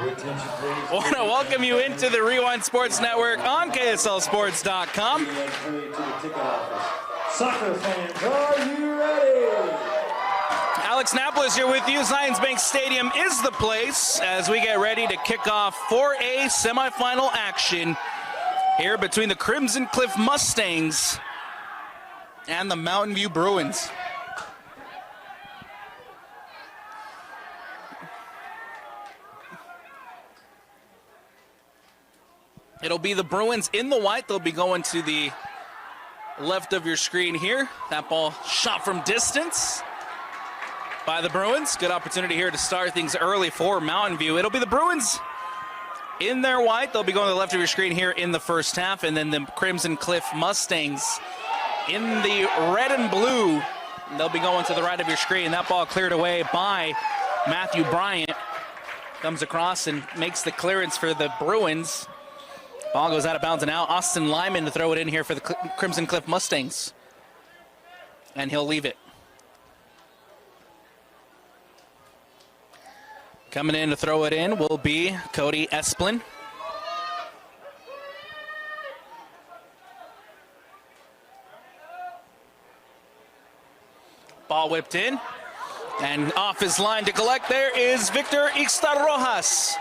I want to welcome you into the Rewind Sports Network on KSLSports.com. Soccer fans, are you ready? Alex Napolis here with you. Zions Bank Stadium is the place as we get ready to kick off 4A semifinal action here between the Crimson Cliff Mustangs and the Mountain View Bruins. It'll be the Bruins in the white. They'll be going to the left of your screen here. That ball shot from distance by the Bruins. Good opportunity here to start things early for Mountain View. It'll be the Bruins in their white. They'll be going to the left of your screen here in the first half. And then the Crimson Cliff Mustangs in the red and blue. They'll be going to the right of your screen. That ball cleared away by Matthew Bryant. Comes across and makes the clearance for the Bruins. Ball goes out of bounds and out. Austin Lyman to throw it in here for the Crimson Cliff Mustangs. And he'll leave it. Coming in to throw it in will be Cody Esplin. Ball whipped in. And off his line to collect there is Victor Ixtarrojas.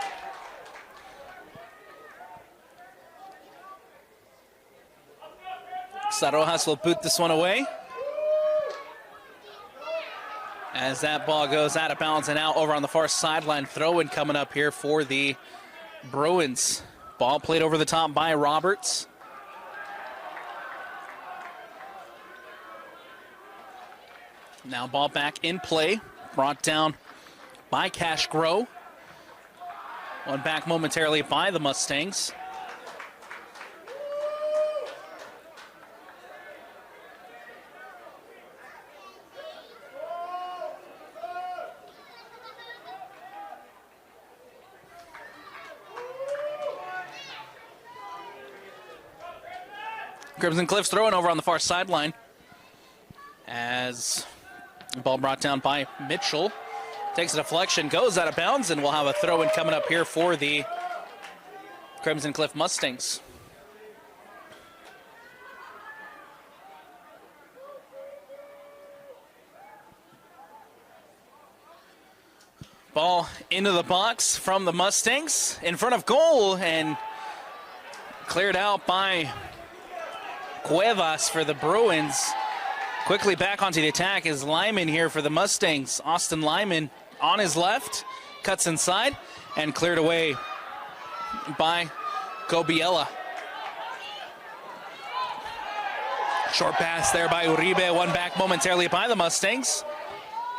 Ixtarrojas will boot this one away. As that ball goes out of bounds and out over on the far sideline. Throw-in coming up here for the Bruins. Ball played over the top by Roberts. Now ball back in play. Brought down by Cash Grow. One back momentarily by the Mustangs. Crimson Cliff's throwing over on the far sideline as the ball brought down by Mitchell. Takes a deflection, goes out of bounds, and we'll have a throw-in coming up here for the Crimson Cliff Mustangs. Ball into the box from the Mustangs in front of goal and cleared out by Cuevas for the Bruins. Quickly back onto the attack is Lyman here for the Mustangs. Austin Lyman on his left, cuts inside, and cleared away by Cobiella. Short pass there by Uribe, one back momentarily by the Mustangs,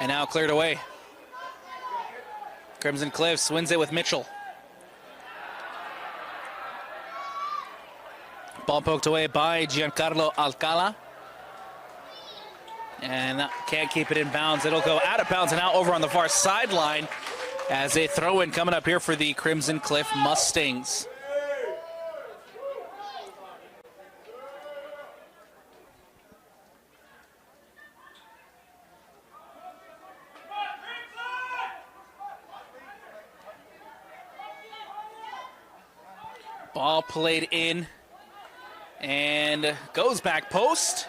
and now cleared away. Crimson Cliffs wins it with Mitchell. Ball poked away by Giancarlo Alcala. And can't keep it in bounds. It'll go out of bounds and out over on the far sideline as a throw-in coming up here for the Crimson Cliff Mustangs. Ball played in and goes back post.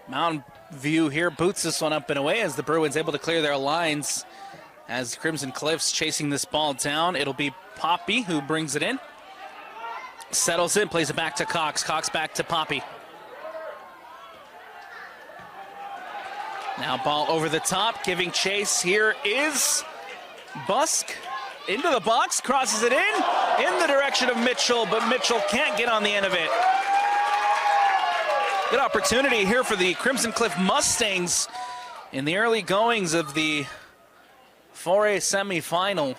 Mountain View here boots this one up and away as the Bruins able to clear their lines. As Crimson Cliffs chasing this ball down, it'll be Poppy who brings it in. Settles in, plays it back to Cox. Cox back to Poppy. Now ball over the top, giving chase here is Busk. Into the box, crosses it in the direction of Mitchell, but Mitchell can't get on the end of it. Good opportunity here for the Crimson Cliff Mustangs in the early goings of the 4A semifinal.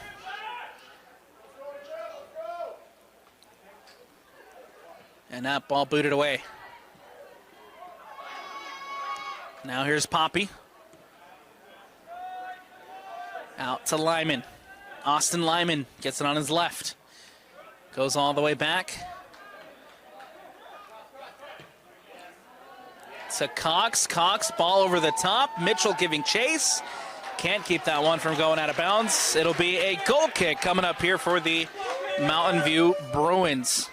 And that ball booted away. Now here's Poppy. Out to Lyman. Austin Lyman gets it on his left. Goes all the way back to Cox. Cox, ball over the top. Mitchell giving chase. Can't keep that one from going out of bounds. It'll be a goal kick coming up here for the Mountain View Bruins.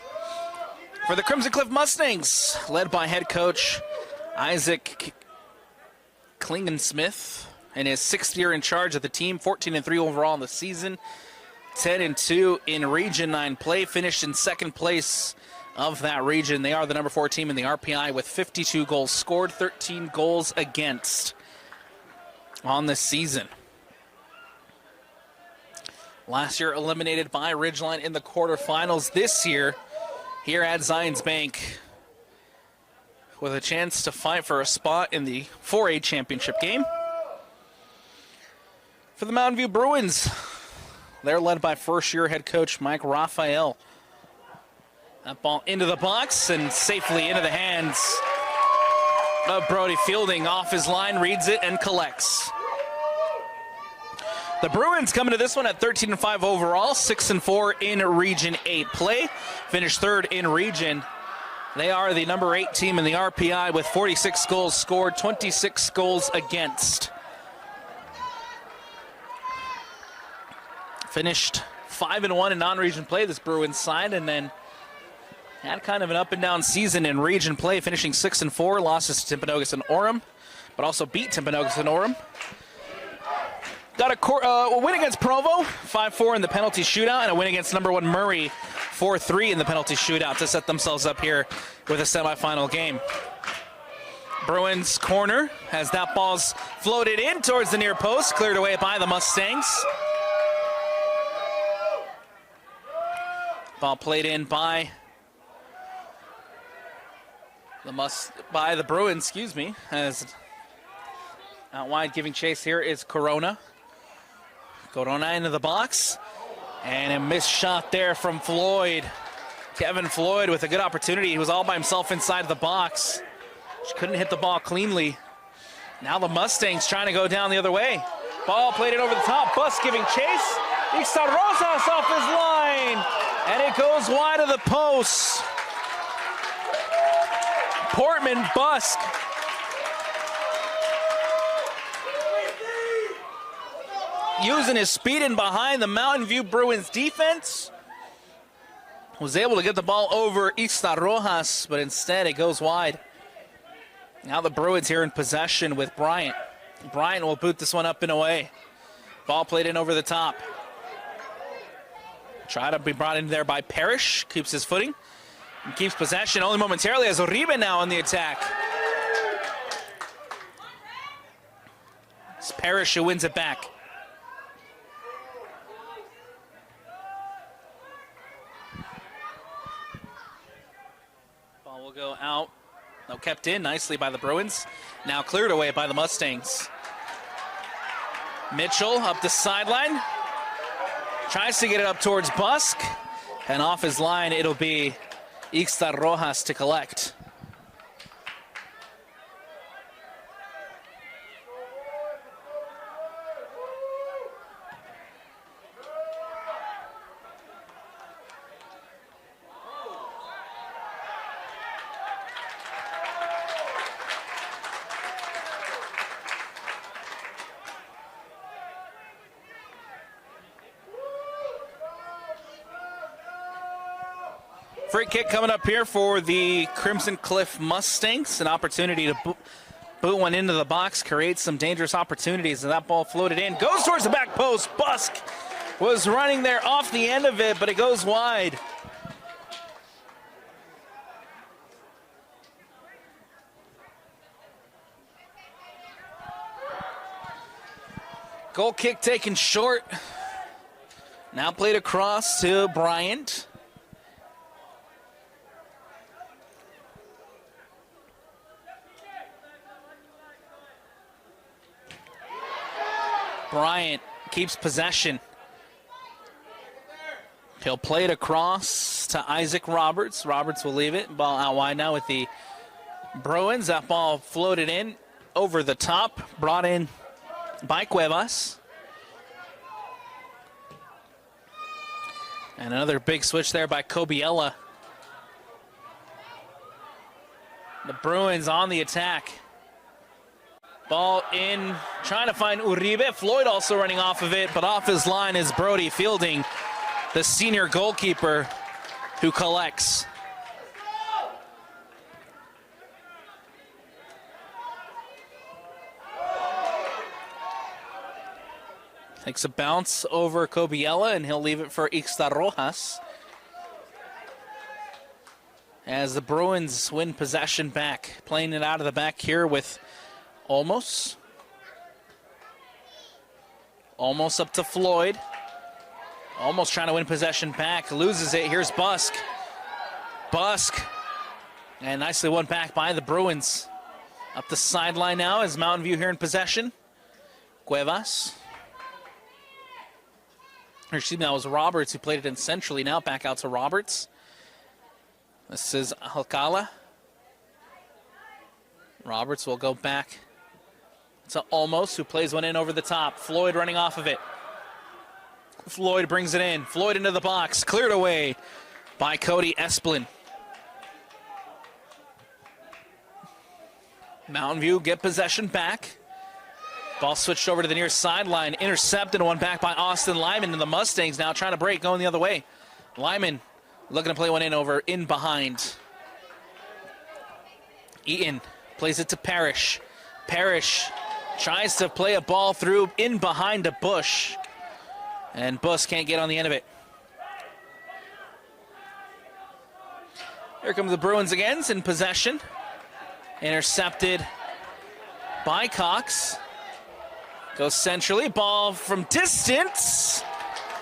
For the Crimson Cliff Mustangs, led by head coach Isaac Klingensmith in his 6th year in charge of the team, 14-3 overall in the season, 10-2 in Region 9 play, finished in 2nd place of that region. They are the number 4 team in the RPI with 52 goals scored, 13 goals against on the season. Last year eliminated by Ridgeline in the quarterfinals. This year, here at Zions Bank, with a chance to fight for a spot in the 4A championship game. For the Mountain View Bruins, they're led by first-year head coach Mike Raphael. That ball into the box and safely into the hands of Brody Fielding. Off his line, reads it, and collects. The Bruins coming to this one at 13-5 overall, 6-4 in Region 8 play. Finished 3rd in Region. They are the number 8 team in the RPI with 46 goals scored, 26 goals against. Finished 5-1 in non-region play, this Bruins side, and then had kind of an up-and-down season in region play, finishing 6-4, losses to Timpanogos and Orem, but also beat Timpanogos and Orem. Got a win against Provo, 5-4 in the penalty shootout, and a win against number 1 Murray, 4-3 in the penalty shootout to set themselves up here with a semifinal game. Bruins corner as that ball's floated in towards the near post, cleared away by the Mustangs. Ball played in by the Bruins, as out wide giving chase here is Corona. Corona into the box, and a missed shot there from Floyd. Kevin Floyd with a good opportunity. He was all by himself inside the box. Just couldn't hit the ball cleanly. Now the Mustangs trying to go down the other way. Ball played it over the top. Busk giving chase. Ixta Rosas off his line, and it goes wide of the post. Portman Busk using his speed in behind the Mountain View Bruins defense. Was able to get the ball over Ixta Rojas, but instead it goes wide. Now the Bruins here in possession with Bryant. Bryant will boot this one up and away. Ball played in over the top. Try to be brought in there by Parrish. Keeps his footing and keeps possession only momentarily as Uribe now on the attack. It's Parrish who wins it back. Ball will go out. No, kept in nicely by the Bruins. Now cleared away by the Mustangs. Mitchell up the sideline. Tries to get it up towards Busk. And off his line, it'll be Ixta Rojas to collect. Free kick coming up here for the Crimson Cliff Mustangs. An opportunity to boot one into the box, create some dangerous opportunities, and that ball floated in. Goes towards the back post. Busk was running there off the end of it, but it goes wide. Goal kick taken short. Now played across to Bryant. Bryant keeps possession. He'll play it across to Isaac Roberts. Roberts will leave it. Ball out wide now with the Bruins. That ball floated in over the top. Brought in by Cuevas. And another big switch there by Cobiella. The Bruins on the attack. Ball in, trying to find Uribe. Floyd also running off of it, but off his line is Brody Fielding, the senior goalkeeper, who collects. Takes a bounce over Cobiella, and he'll leave it for Ixta Rojas. As the Bruins win possession back. Playing it out of the back here with Olmos. Almost up to Floyd. Almost trying to win possession back. Loses it. Here's Busk. Busk. And nicely won back by the Bruins. Up the sideline now is Mountain View here in possession. Cuevas. Or excuse me, that was Roberts who played it in centrally. Now back out to Roberts. This is Alcala. Roberts will go back to Olmos, who plays one in over the top. Floyd running off of it. Floyd brings it in. Floyd into the box. Cleared away by Cody Esplin. Mountain View get possession back. Ball switched over to the near sideline. Intercepted, one back by Austin Lyman, and the Mustangs now trying to break, going the other way. Lyman looking to play one in behind. Eaton plays it to Parrish. Parrish tries to play a ball through in behind a Bush. And Bush can't get on the end of it. Here comes the Bruins again, in possession. Intercepted by Cox. Goes centrally, ball from distance.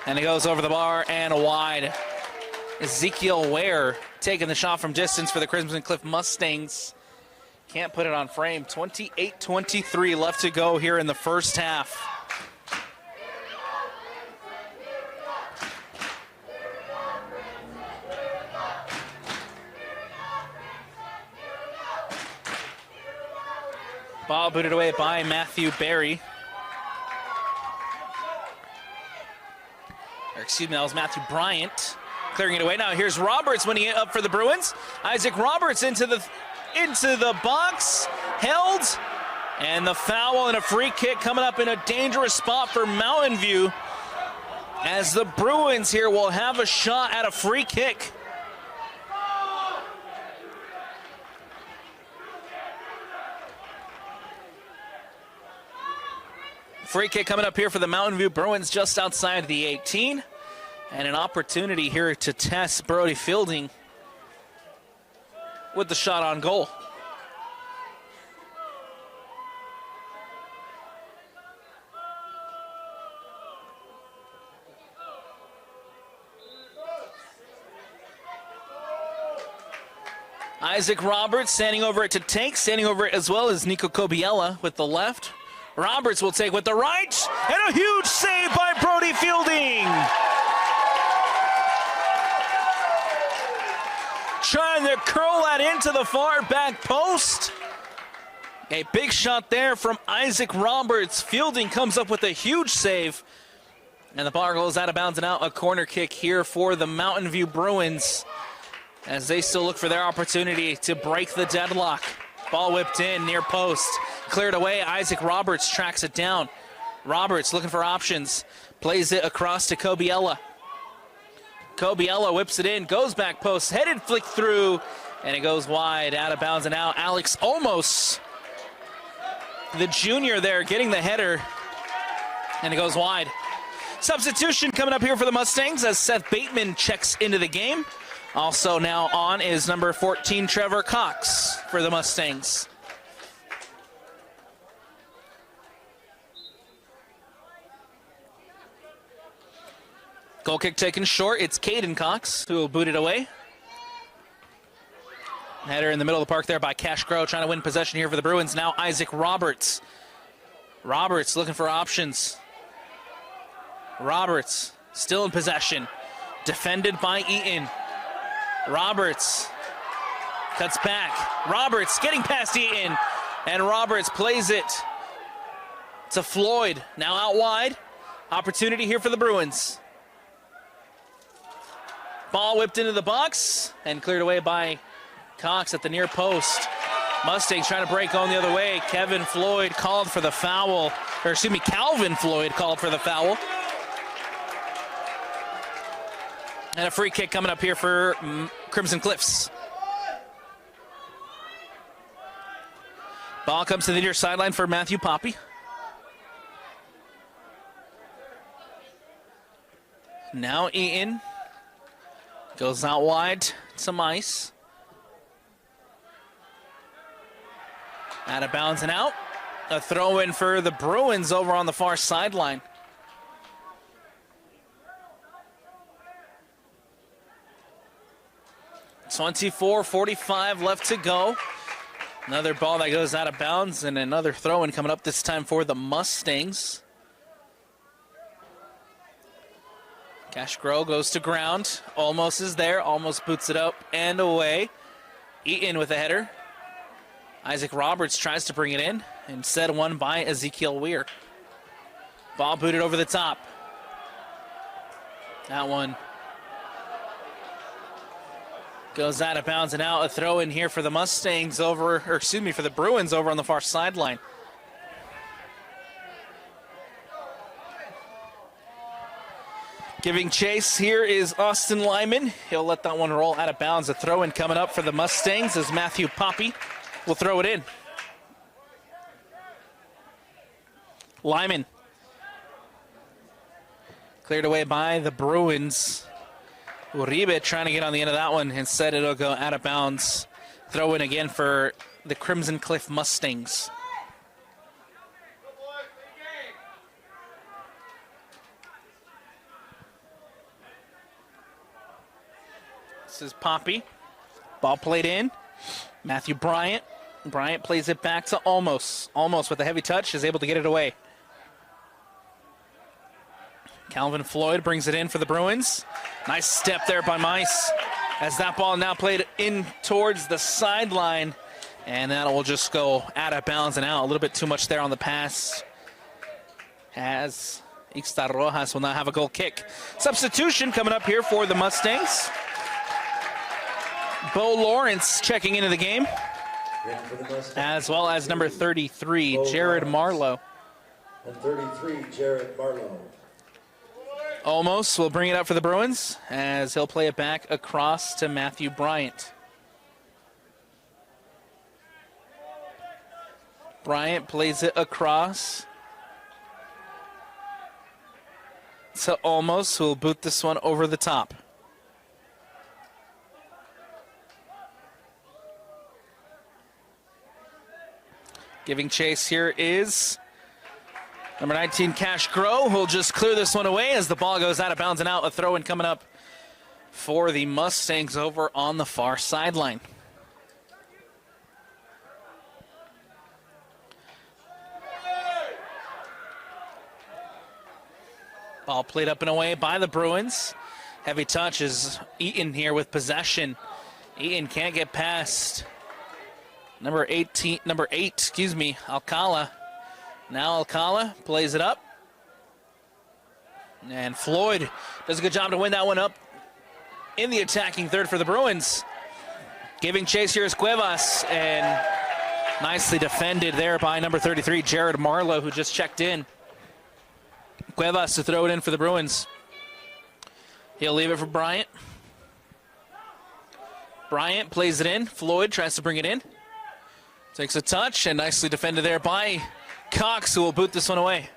And it goes over the bar and wide. Ezekiel Ware taking the shot from distance for the Crimson Cliff Mustangs. Can't put it on frame. 28-23 left to go here in the first half. Ball booted away by Matthew Berry. Or excuse me, that was Matthew Bryant clearing it away. Now here's Roberts winning it up for the Bruins. Isaac Roberts into the box, held, and the foul and a free kick coming up in a dangerous spot for Mountain View, as the Bruins here will have a shot at a free kick. Free kick coming up here for the Mountain View Bruins just outside the 18. And an opportunity here to test Brody Fielding with the shot on goal. Isaac Roberts standing over it to take, standing over it as well as Nico Cobiella with the left. Roberts will take with the right, and a huge save by Brody Fielding. Trying to curl that into the far back post. A big shot there from Isaac Roberts. Fielding comes up with a huge save. And the bar goes out of bounds and out. A corner kick here for the Mountain View Bruins, as they still look for their opportunity to break the deadlock. Ball whipped in near post. Cleared away. Isaac Roberts tracks it down. Roberts looking for options. Plays it across to Cobiella. Cobiella whips it in. Goes back post. Headed flick through. And it goes wide. Out of bounds and out. Alex Olmos, the junior there, getting the header. And it goes wide. Substitution coming up here for the Mustangs as Seth Bateman checks into the game. Also now on is number 14, Trevor Cox for the Mustangs. Goal kick taken short. It's Caden Cox who will boot it away. Header in the middle of the park there by Cash Grow, trying to win possession here for the Bruins. Now Isaac Roberts. Roberts looking for options. Roberts still in possession. Defended by Eaton. Roberts cuts back. Roberts getting past Eaton. And Roberts plays it to Floyd. Now out wide. Opportunity here for the Bruins. Ball whipped into the box and cleared away by Cox at the near post. Mustangs trying to break on the other way. Calvin Floyd called for the foul. And a free kick coming up here for Crimson Cliffs. Ball comes to the near sideline for Matthew Poppy. Now Eaton goes out wide, some ice. Out of bounds and out. A throw in for the Bruins over on the far sideline. .24:45 left to go. Another ball that goes out of bounds and another throw in coming up this time for the Mustangs. Cash Grow goes to ground. Almost is there. Almost boots it up and away. Eaton with a header. Isaac Roberts tries to bring it in. Instead won by Ezekiel Weir. Ball booted over the top. That one goes out of bounds and out. A throw in here for the Mustangs for the Bruins over on the far sideline. Giving chase here is Austin Lyman. He'll let that one roll out of bounds. A throw in coming up for the Mustangs as Matthew Poppy will throw it in. Lyman cleared away by the Bruins. Uribe trying to get on the end of that one. Instead, it'll go out of bounds. Throw in again for the Crimson Cliff Mustangs. This is Poppy. Ball played in. Matthew Bryant. Bryant plays it back to Almost. Almost with a heavy touch is able to get it away. Calvin Floyd brings it in for the Bruins. Nice step there by Mice as that ball now played in towards the sideline. And that will just go out of bounds and out. A little bit too much there on the pass. As Ixtar Rojas will now have a goal kick. Substitution coming up here for the Mustangs. Bo Lawrence checking into the game, as well as number 33, Jared Marlowe. And 33, Jared Marlowe. Almost will bring it up for the Bruins, as he'll play it back across to Matthew Bryant. Bryant plays it across to Almost, who will boot this one over the top. Giving chase here is number 19, Cash Grow, who'll just clear this one away as the ball goes out of bounds and out. A throw in coming up for the Mustangs over on the far sideline. Ball played up and away by the Bruins. Heavy touch is Eaton here with possession. Eaton can't get past number 8, Alcala. Now Alcala plays it up. And Floyd does a good job to win that one up in the attacking third for the Bruins. Giving chase here is Cuevas, and nicely defended there by number 33, Jared Marlowe, who just checked in. Cuevas to throw it in for the Bruins. He'll leave it for Bryant. Bryant plays it in. Floyd tries to bring it in. Takes a touch and nicely defended there by Cox, who will boot this one away.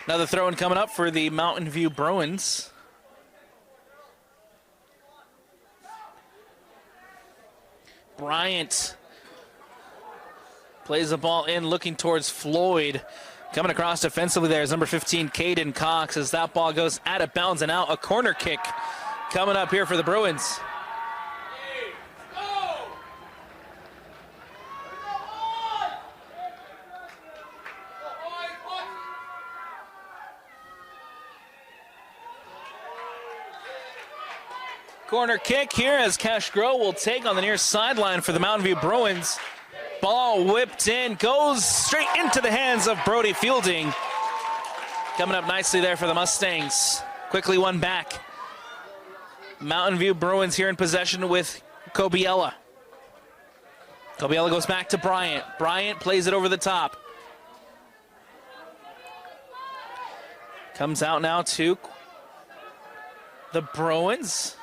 Another throw in coming up for the Mountain View Bruins. Bryant plays the ball in, looking towards Floyd. Coming across defensively there is number 15, Caden Cox, as that ball goes out of bounds and out. A corner kick coming up here for the Bruins. Corner kick here as Cash Grow will take on the near sideline for the Mountain View Bruins. Ball whipped in, goes straight into the hands of Brody Fielding. Coming up nicely there for the Mustangs. Quickly won back. Mountain View Bruins here in possession with Kobiela. Kobiela goes back to Bryant. Bryant plays it over the top. Comes out now to the Bruins,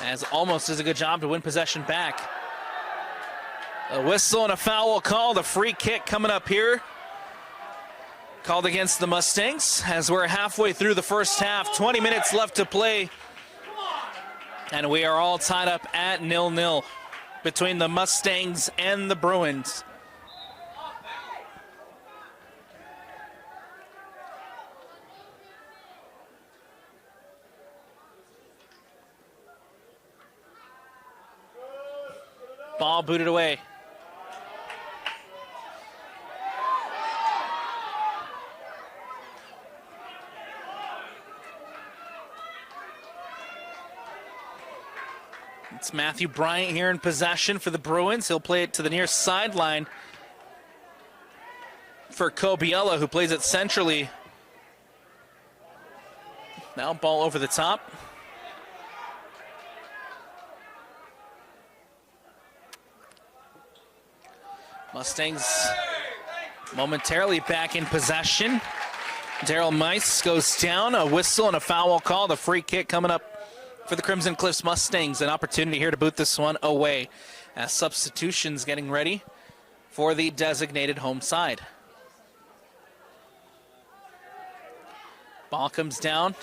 as almost does a good job to win possession back. A whistle and a foul called. A free kick coming up here, called against the Mustangs, as we're halfway through the first half. 20 minutes left to play, and we are all tied up at 0-0 between the Mustangs and the Bruins. Ball booted away. It's Matthew Bryant here in possession for the Bruins. He'll play it to the near sideline for Kobiela, who plays it centrally. Now ball over the top. Mustangs momentarily back in possession. Daryl Mice goes down. A whistle and a foul call. The free kick coming up for the Crimson Cliffs Mustangs. An opportunity here to boot this one away, as substitutions getting ready for the designated home side. Ball comes down.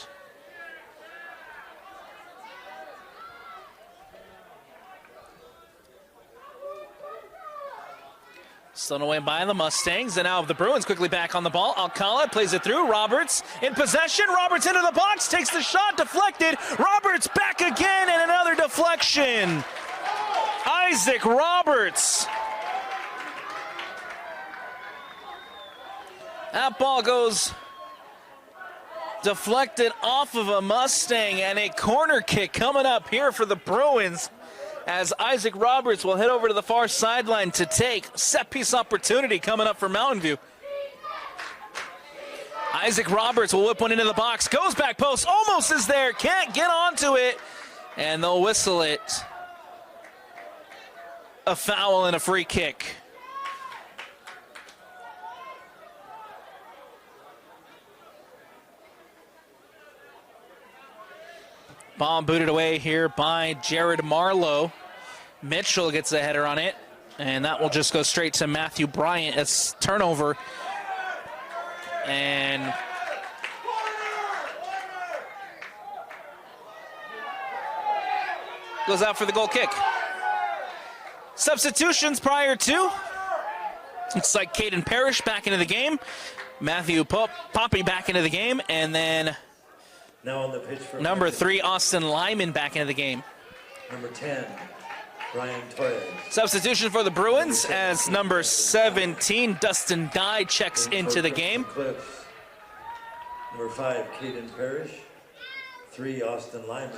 Slowed away by the Mustangs, and now the Bruins quickly back on the ball. Alcala plays it through. Roberts in possession. Roberts into the box, takes the shot, deflected. Roberts back again, and another deflection. Isaac Roberts. That ball goes deflected off of a Mustang, and a corner kick coming up here for the Bruins, as Isaac Roberts will head over to the far sideline to take. Set piece opportunity coming up for Mountain View. Isaac Roberts will whip one into the box, goes back post, almost is there, can't get onto it, and they'll whistle it. A foul and a free kick. Ball booted away here by Jared Marlowe. Mitchell gets a header on it, and that will just go straight to Matthew Bryant as turnover. And goes out for the goal kick. Substitutions prior to. Looks like Caden Parrish back into the game. Matthew Poppy back into the game, and then Now on the pitch for number 3, Austin Lyman back into the game. Number 10, Brian Torres. Substitution for the Bruins as number 17, Dustin Dye, checks into the game. Cliffs. Number 5, Caden Parrish. 3, Austin Lyman.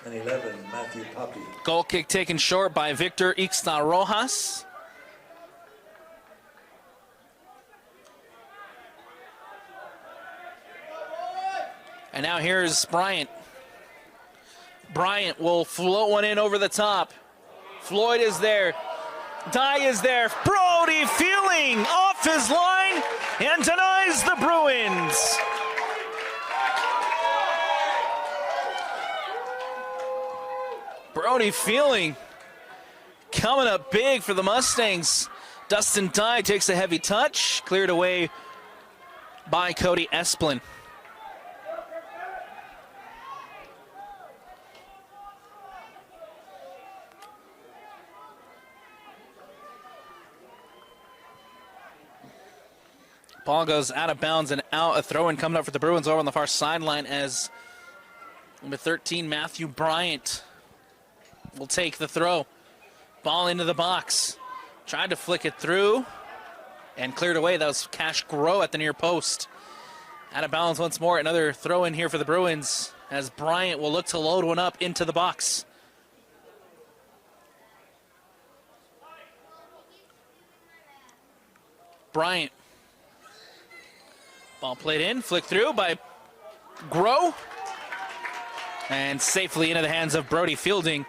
And 11, Matthew Poppy. Goal kick taken short by Victor Ixta Rojas. And now here's Bryant. Bryant will float one in over the top. Floyd is there. Dye is there. Brody Feeling off his line and denies the Bruins. Brody Feeling coming up big for the Mustangs. Dustin Dye takes a heavy touch, cleared away by Cody Esplin. Ball goes out of bounds and out. A throw-in coming up for the Bruins over on the far sideline as number 13, Matthew Bryant, will take the throw. Ball into the box. Tried to flick it through and cleared away. That was Cash Grow at the near post. Out of bounds once more. Another throw-in here for the Bruins as Bryant will look to load one up into the box. Bryant. Ball played in, flicked through by Grow, and safely into the hands of Brody Fielding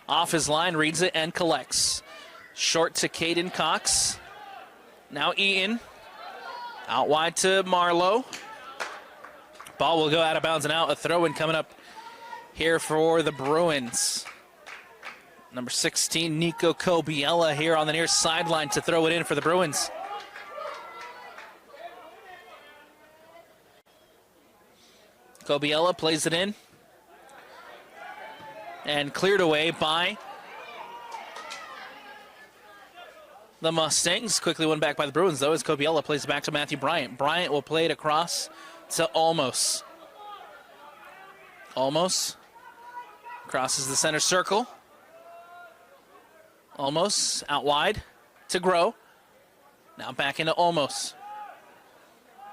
Off his line, reads it and collects. Short to Caden Cox. Now Eaton. Out wide to Marlowe. Ball will go out of bounds and out. A throw-in coming up here for the Bruins. Number 16, Nico Kobiela here on the near sideline to throw it in for the Bruins. Kobiela plays it in. And cleared away by the Mustangs. Quickly won back by the Bruins, though, as Kobiela plays it back to Matthew Bryant. Bryant will play it across to Olmos. Olmos crosses the center circle. Olmos out wide to Grow. Now back into Olmos.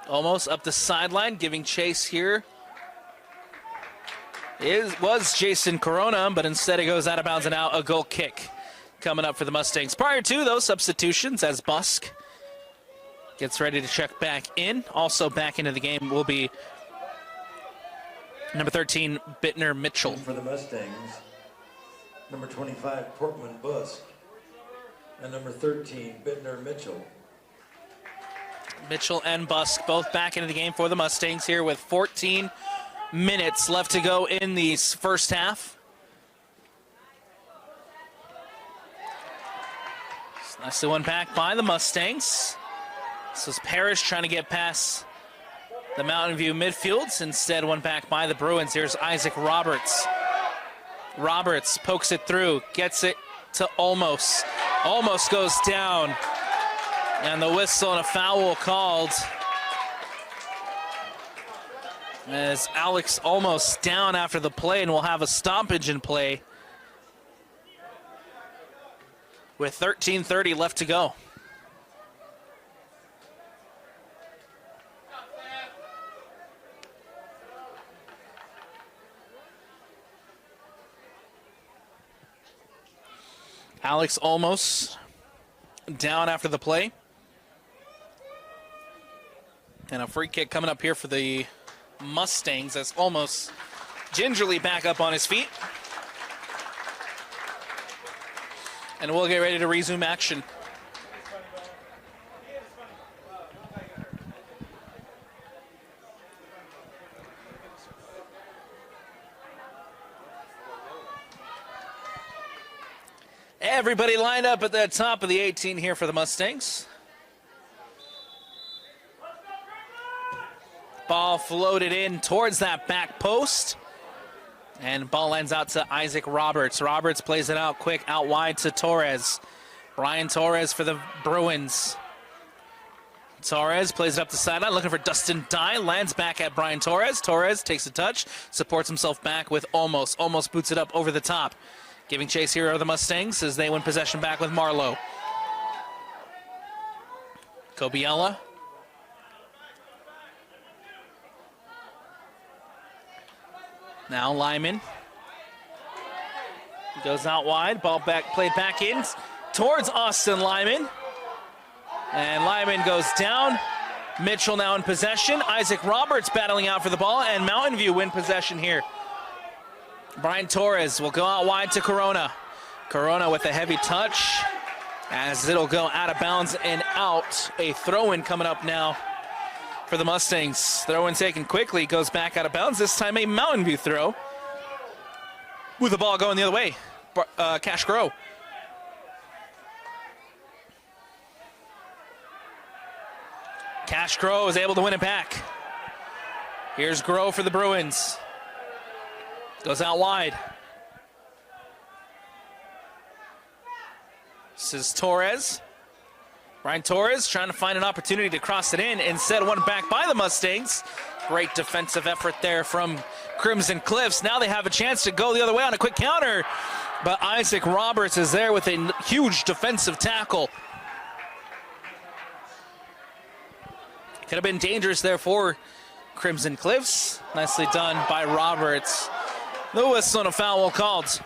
Olmos up the sideline, giving chase here. Was Jason Corona, but instead it goes out of bounds and out. A goal kick coming up for the Mustangs. Prior to those substitutions, as Busk gets ready to check back in. Also back into the game will be number 13, Bittner Mitchell. For the Mustangs, number 25, Portman Busk, and number 13, Bittner Mitchell. Mitchell and Busk both back into the game for the Mustangs here with 14 minutes left to go in the first half. Nicely won back by the Mustangs. This was Parrish trying to get past the Mountain View midfields. Instead, won back by the Bruins. Here's Isaac Roberts. Roberts pokes it through, gets it to Olmos. Olmos goes down, and the whistle and a foul called as Alex almost down after the play, and we'll have a stoppage in play with 13:30 left to go. Alex almost down after the play. And a free kick coming up here for the Mustangs as almost gingerly back up on his feet. And we'll get ready to resume action. Everybody lined up at the top of the 18 here for the Mustangs. Ball floated in towards that back post. And ball lands out to Isaac Roberts. Roberts plays it out quick, out wide to Torres. Brian Torres for the Bruins. Torres plays it up the sideline, looking for Dustin Dye. Lands back at Brian Torres. Torres takes a touch, supports himself back with Olmos. Olmos boots it up over the top. Giving chase here are the Mustangs as they win possession back with Marlowe. Kobiela. Now Lyman. Goes out wide. Ball back, played back in towards Austin Lyman. And Lyman goes down. Mitchell now in possession. Isaac Roberts battling out for the ball, and Mountain View win possession here. Brian Torres will go out wide to Corona. Corona with a heavy touch as it'll go out of bounds and out. A throw-in coming up now for the Mustangs. Throw-in taken quickly, goes back out of bounds. This time a Mountain View throw with the ball going the other way. Cash Grow. Cash Grow is able to win it back. Here's Grow for the Bruins. Goes out wide. This is Torres. Brian Torres trying to find an opportunity to cross it in. Instead, won back by the Mustangs. Great defensive effort there from Crimson Cliffs. Now they have a chance to go the other way on a quick counter. But Isaac Roberts is there with a huge defensive tackle. Could have been dangerous there for Crimson Cliffs. Nicely done by Roberts. The whistle and a foul called.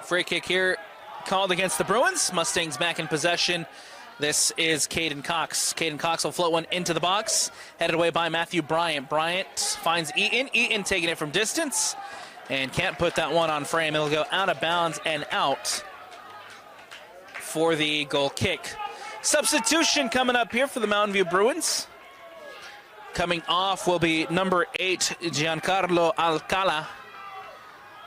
Free kick here called against the Bruins. Mustangs back in possession. This is Caden Cox. Caden Cox will float one into the box. Headed away by Matthew Bryant. Bryant finds Eaton. Eaton taking it from distance. and can't put that one on frame. It'll go out of bounds and out for the goal kick. Substitution coming up here for the Mountain View Bruins. Coming off will be number 8, Giancarlo Alcala.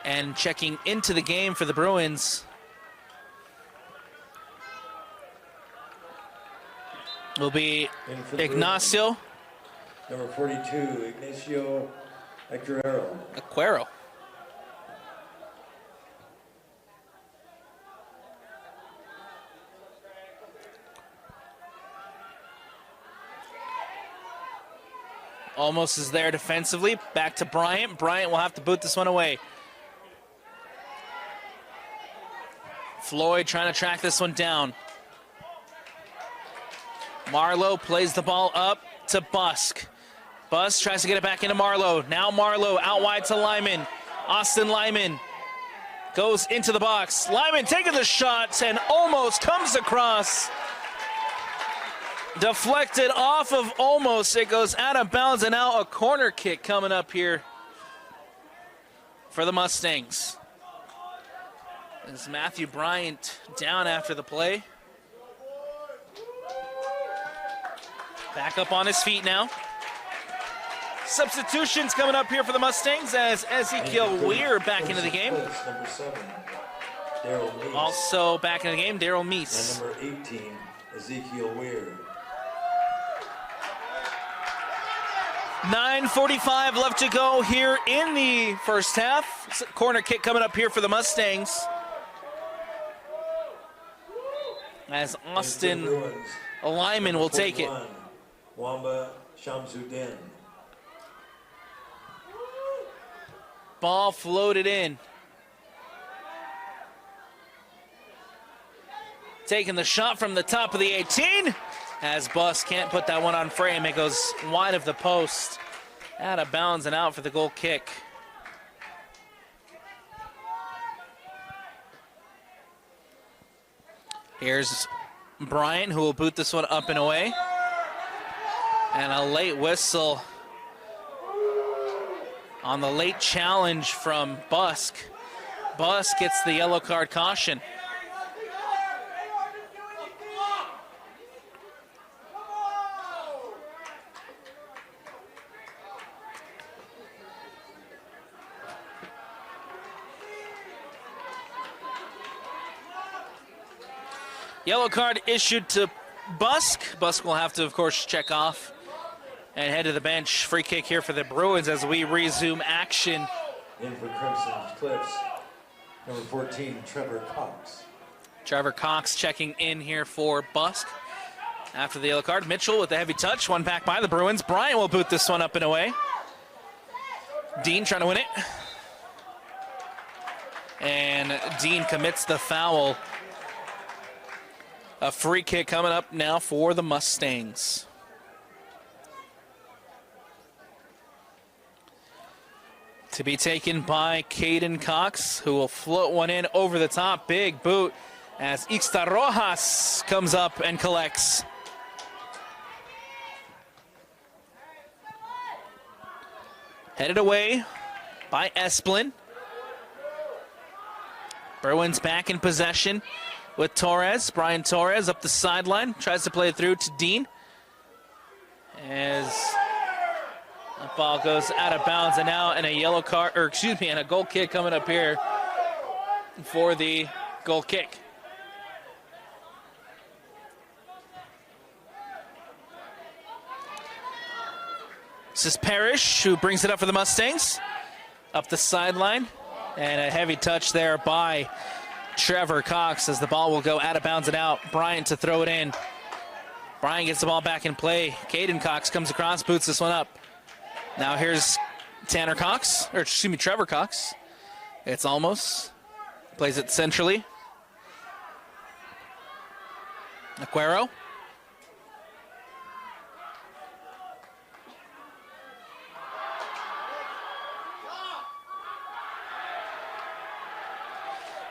And checking into the game for the Bruins will be Ignacio. Number 42, Ignacio Aguero. Almost is there defensively. Back to Bryant. Bryant will have to boot this one away. Floyd trying to track this one down. Marlowe plays the ball up to Busk. Busk tries to get it back into Marlowe. Now Marlowe out wide to Lyman. Austin Lyman goes into the box. Lyman taking the shot and almost comes across. Deflected off of almost. It goes out of bounds, and now a corner kick coming up here for the Mustangs. Is Matthew Bryant down after the play. Back up on his feet now. Substitutions coming up here for the Mustangs as Ezekiel Weir back into the game. Number 7, also back in the game, Daryl Meese. And number 18, Ezekiel Weir. 9:45 left to go here in the first half. Corner kick coming up here for the Mustangs. As Austin Lyman will take it. Wamba Shamsuddin. Ball floated in. Taking the shot from the top of the 18. As Buss can't put that one on frame. It goes wide of the post. Out of bounds and out for the goal kick. Here's Bryant, who will boot this one up and away. And a late whistle on the late challenge from Busk. Busk gets the yellow card caution. Yellow card issued to Busk. Busk will have to, of course, check off and head to the bench. Free kick here for the Bruins as we resume action. In for Crimson Cliffs, number 14, Trevor Cox. Trevor Cox checking in here for Busk. After the yellow card, Mitchell with a heavy touch. One back by the Bruins. Bryant will boot this one up and away. Dean trying to win it. And Dean commits the foul. A free kick coming up now for the Mustangs. To be taken by Caden Cox, who will float one in over the top. Big boot as Ixta Rojas comes up and collects. Headed away by Esplin. Bruins back in possession with Torres. Brian Torres up the sideline. Tries to play it through to Dean. As the ball goes out of bounds, and now and a goal kick coming up here for the goal kick. This is Parrish who brings it up for the Mustangs. Up the sideline, and a heavy touch there by Trevor Cox as the ball will go out of bounds and out. Bryant to throw it in. Bryant gets the ball back in play. Caden Cox comes across, boots this one up. Now here's Trevor Cox. It's almost. Plays it centrally. Aguero.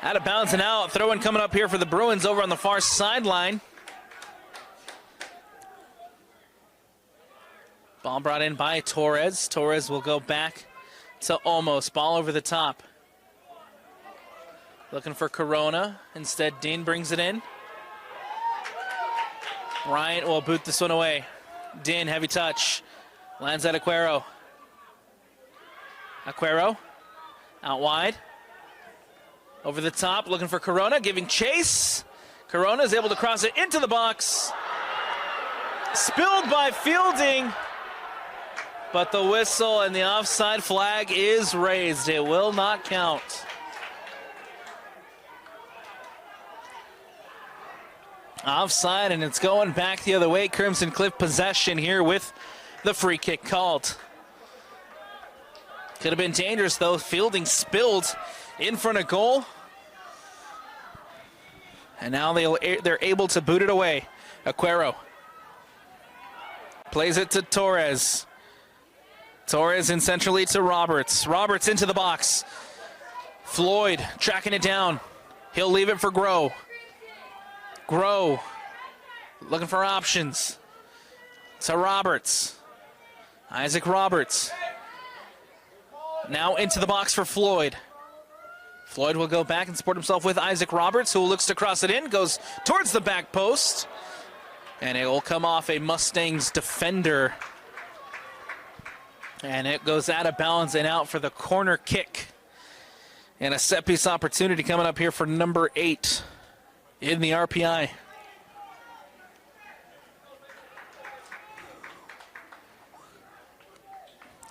Out of bounds and out. Throw-in coming up here for the Bruins over on the far sideline. Ball brought in by Torres. Torres will go back So almost. Ball over the top. Looking for Corona. Instead, Dean brings it in. Bryant will boot this one away. Dean, heavy touch. Lands at Aguero. Aguero. Out wide. Over the top, looking for Corona, giving chase. Corona is able to cross it into the box. Spilled by Fielding. But the whistle and the offside flag is raised. It will not count. Offside, and it's going back the other way. Crimson Cliff possession here with the free kick called. Could have been dangerous, though. Fielding spilled in front of goal. And now they're able to boot it away. Aguero plays it to Torres. Torres in centrally to Roberts. Roberts into the box. Floyd tracking it down. He'll leave it for Groh. Groh looking for options. To Roberts. Isaac Roberts. Now into the box for Floyd. Floyd will go back and support himself with Isaac Roberts, who looks to cross it in, goes towards the back post. And it will come off a Mustangs defender. And it goes out of bounds and out for the corner kick. And a set piece opportunity coming up here for number 8 in the RPI.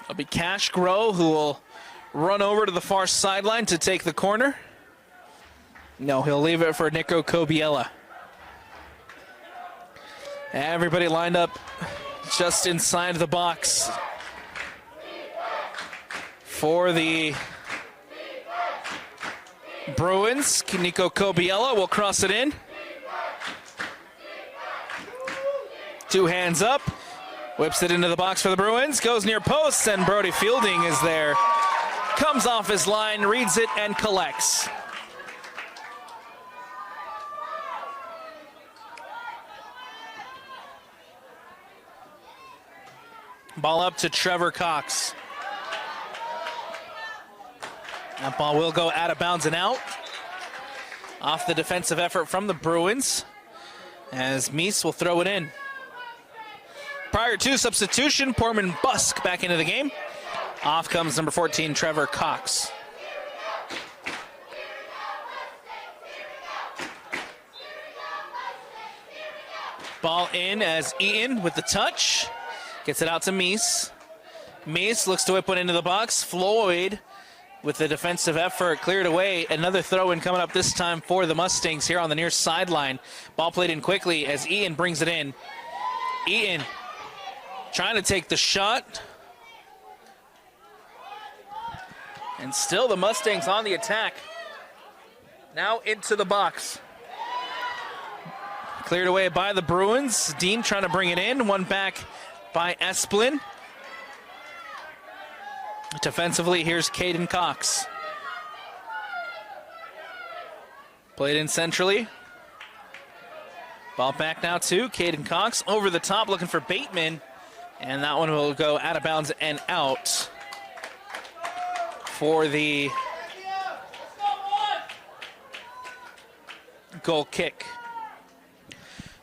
It'll be Cash Groh who will run over to the far sideline to take the corner. No, he'll leave it for Nico Kobiela. Everybody lined up just inside the box for the Bruins. Nico Kobiela will cross it in. 2 hands up. Whips it into the box for the Bruins. Goes near posts, and Brody Fielding is there. Comes off his line, reads it, and collects. Ball up to Trevor Cox. That ball will go out of bounds and out. Off the defensive effort from the Bruins, as Meese will throw it in. Prior to substitution, Portman Busk back into the game. Off comes number 14, Trevor Cox. Ball in as Eaton with the touch. Gets it out to Meese. Meese looks to whip one into the box. Floyd with the defensive effort cleared away. Another throw-in coming up this time for the Mustangs here on the near sideline. Ball played in quickly as Eaton brings it in. Eaton trying to take the shot. And still the Mustangs on the attack. Now into the box. Cleared away by the Bruins. Dean trying to bring it in. One back by Esplin. Defensively, here's Caden Cox. Played in centrally. Ball back now to Caden Cox. Over the top looking for Bateman. And that one will go out of bounds and out for the goal kick.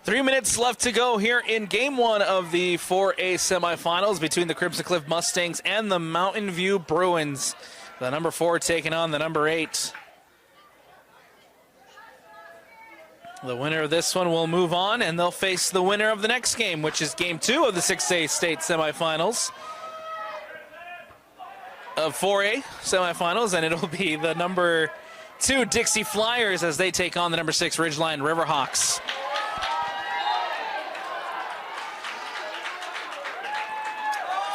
3 minutes left to go here in game 1 of the 4A semifinals between the Crimson Cliff Mustangs and the Mountain View Bruins. The number 4 taking on the number 8. The winner of this one will move on, and they'll face the winner of the next game, which is game 2 of the 6A state semifinals. Of 4A semifinals, and it'll be the number 2 Dixie Flyers as they take on the number 6 Ridgeline Riverhawks.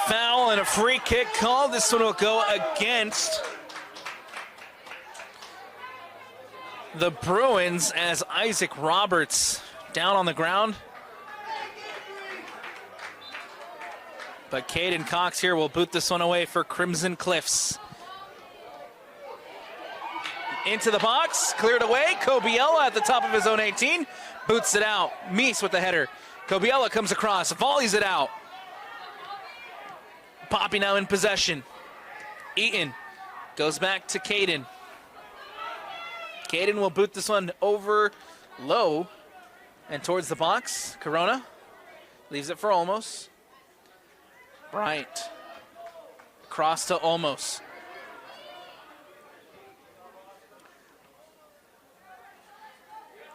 Foul and a free kick called. This one will go against the Bruins as Isaac Roberts down on the ground. But Caden Cox here will boot this one away for Crimson Cliffs. Into the box, cleared away. Kobiela at the top of his own 18, boots it out. Meese with the header. Kobiela comes across, volleys it out. Poppy now in possession. Eaton goes back to Caden. Caden will boot this one over low and towards the box. Corona leaves it for Olmos. Bryant. Cross to Olmos.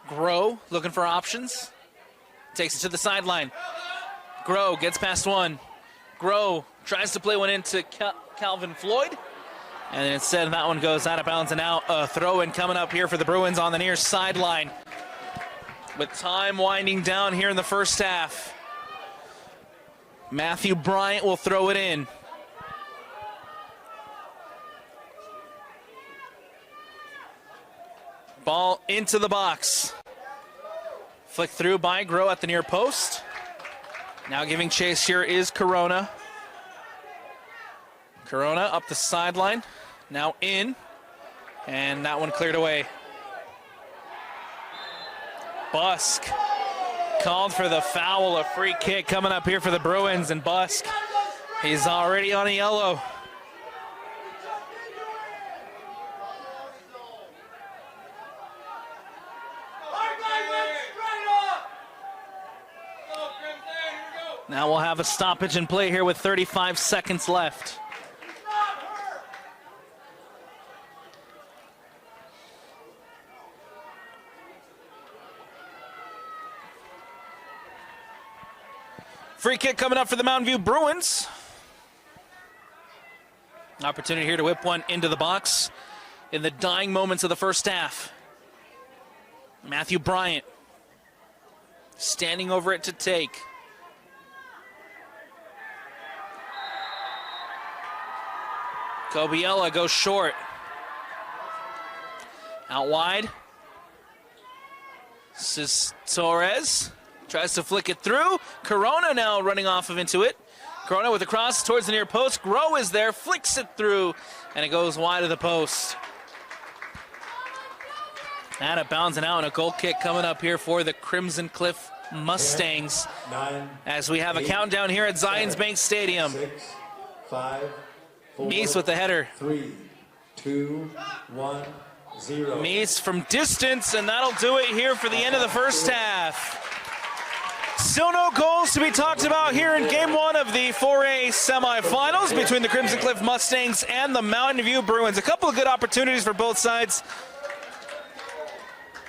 Grow looking for options. Takes it to the sideline. Grow gets past one. Grow tries to play one into Calvin Floyd. And instead that one goes out of bounds and out. A throw-in coming up here for the Bruins on the near sideline. With time winding down here in the first half. Matthew Bryant will throw it in. Ball into the box. Flick through by Grow at the near post. Now giving chase here is Corona. Corona up the sideline. Now in. And that one cleared away. Busk called for the foul. A free kick coming up here for the Bruins. And Busk, he's already on a yellow. Now we'll have a stoppage in play here with 35 seconds left. Free kick coming up for the Mountain View Bruins. Opportunity here to whip one into the box in the dying moments of the first half. Matthew Bryant standing over it to take. Kobiela goes short. Out wide. Torres tries to flick it through. Corona now running off of into it. Corona with a cross towards the near post. Grow is there, flicks it through, and it goes wide of the post. Out of bounds and out, and a goal kick coming up here for the Crimson Cliff Mustangs. 9, as we have a countdown here at Zions Bank Stadium. 6, 5, 4, Meese with the header. 3, 2, 1, 0. Meese from distance, and that'll do it here for the end of the first half. Still no goals to be talked about here in game one of the 4A semifinals between the Crimson Cliff Mustangs and the Mountain View Bruins. A couple of good opportunities for both sides.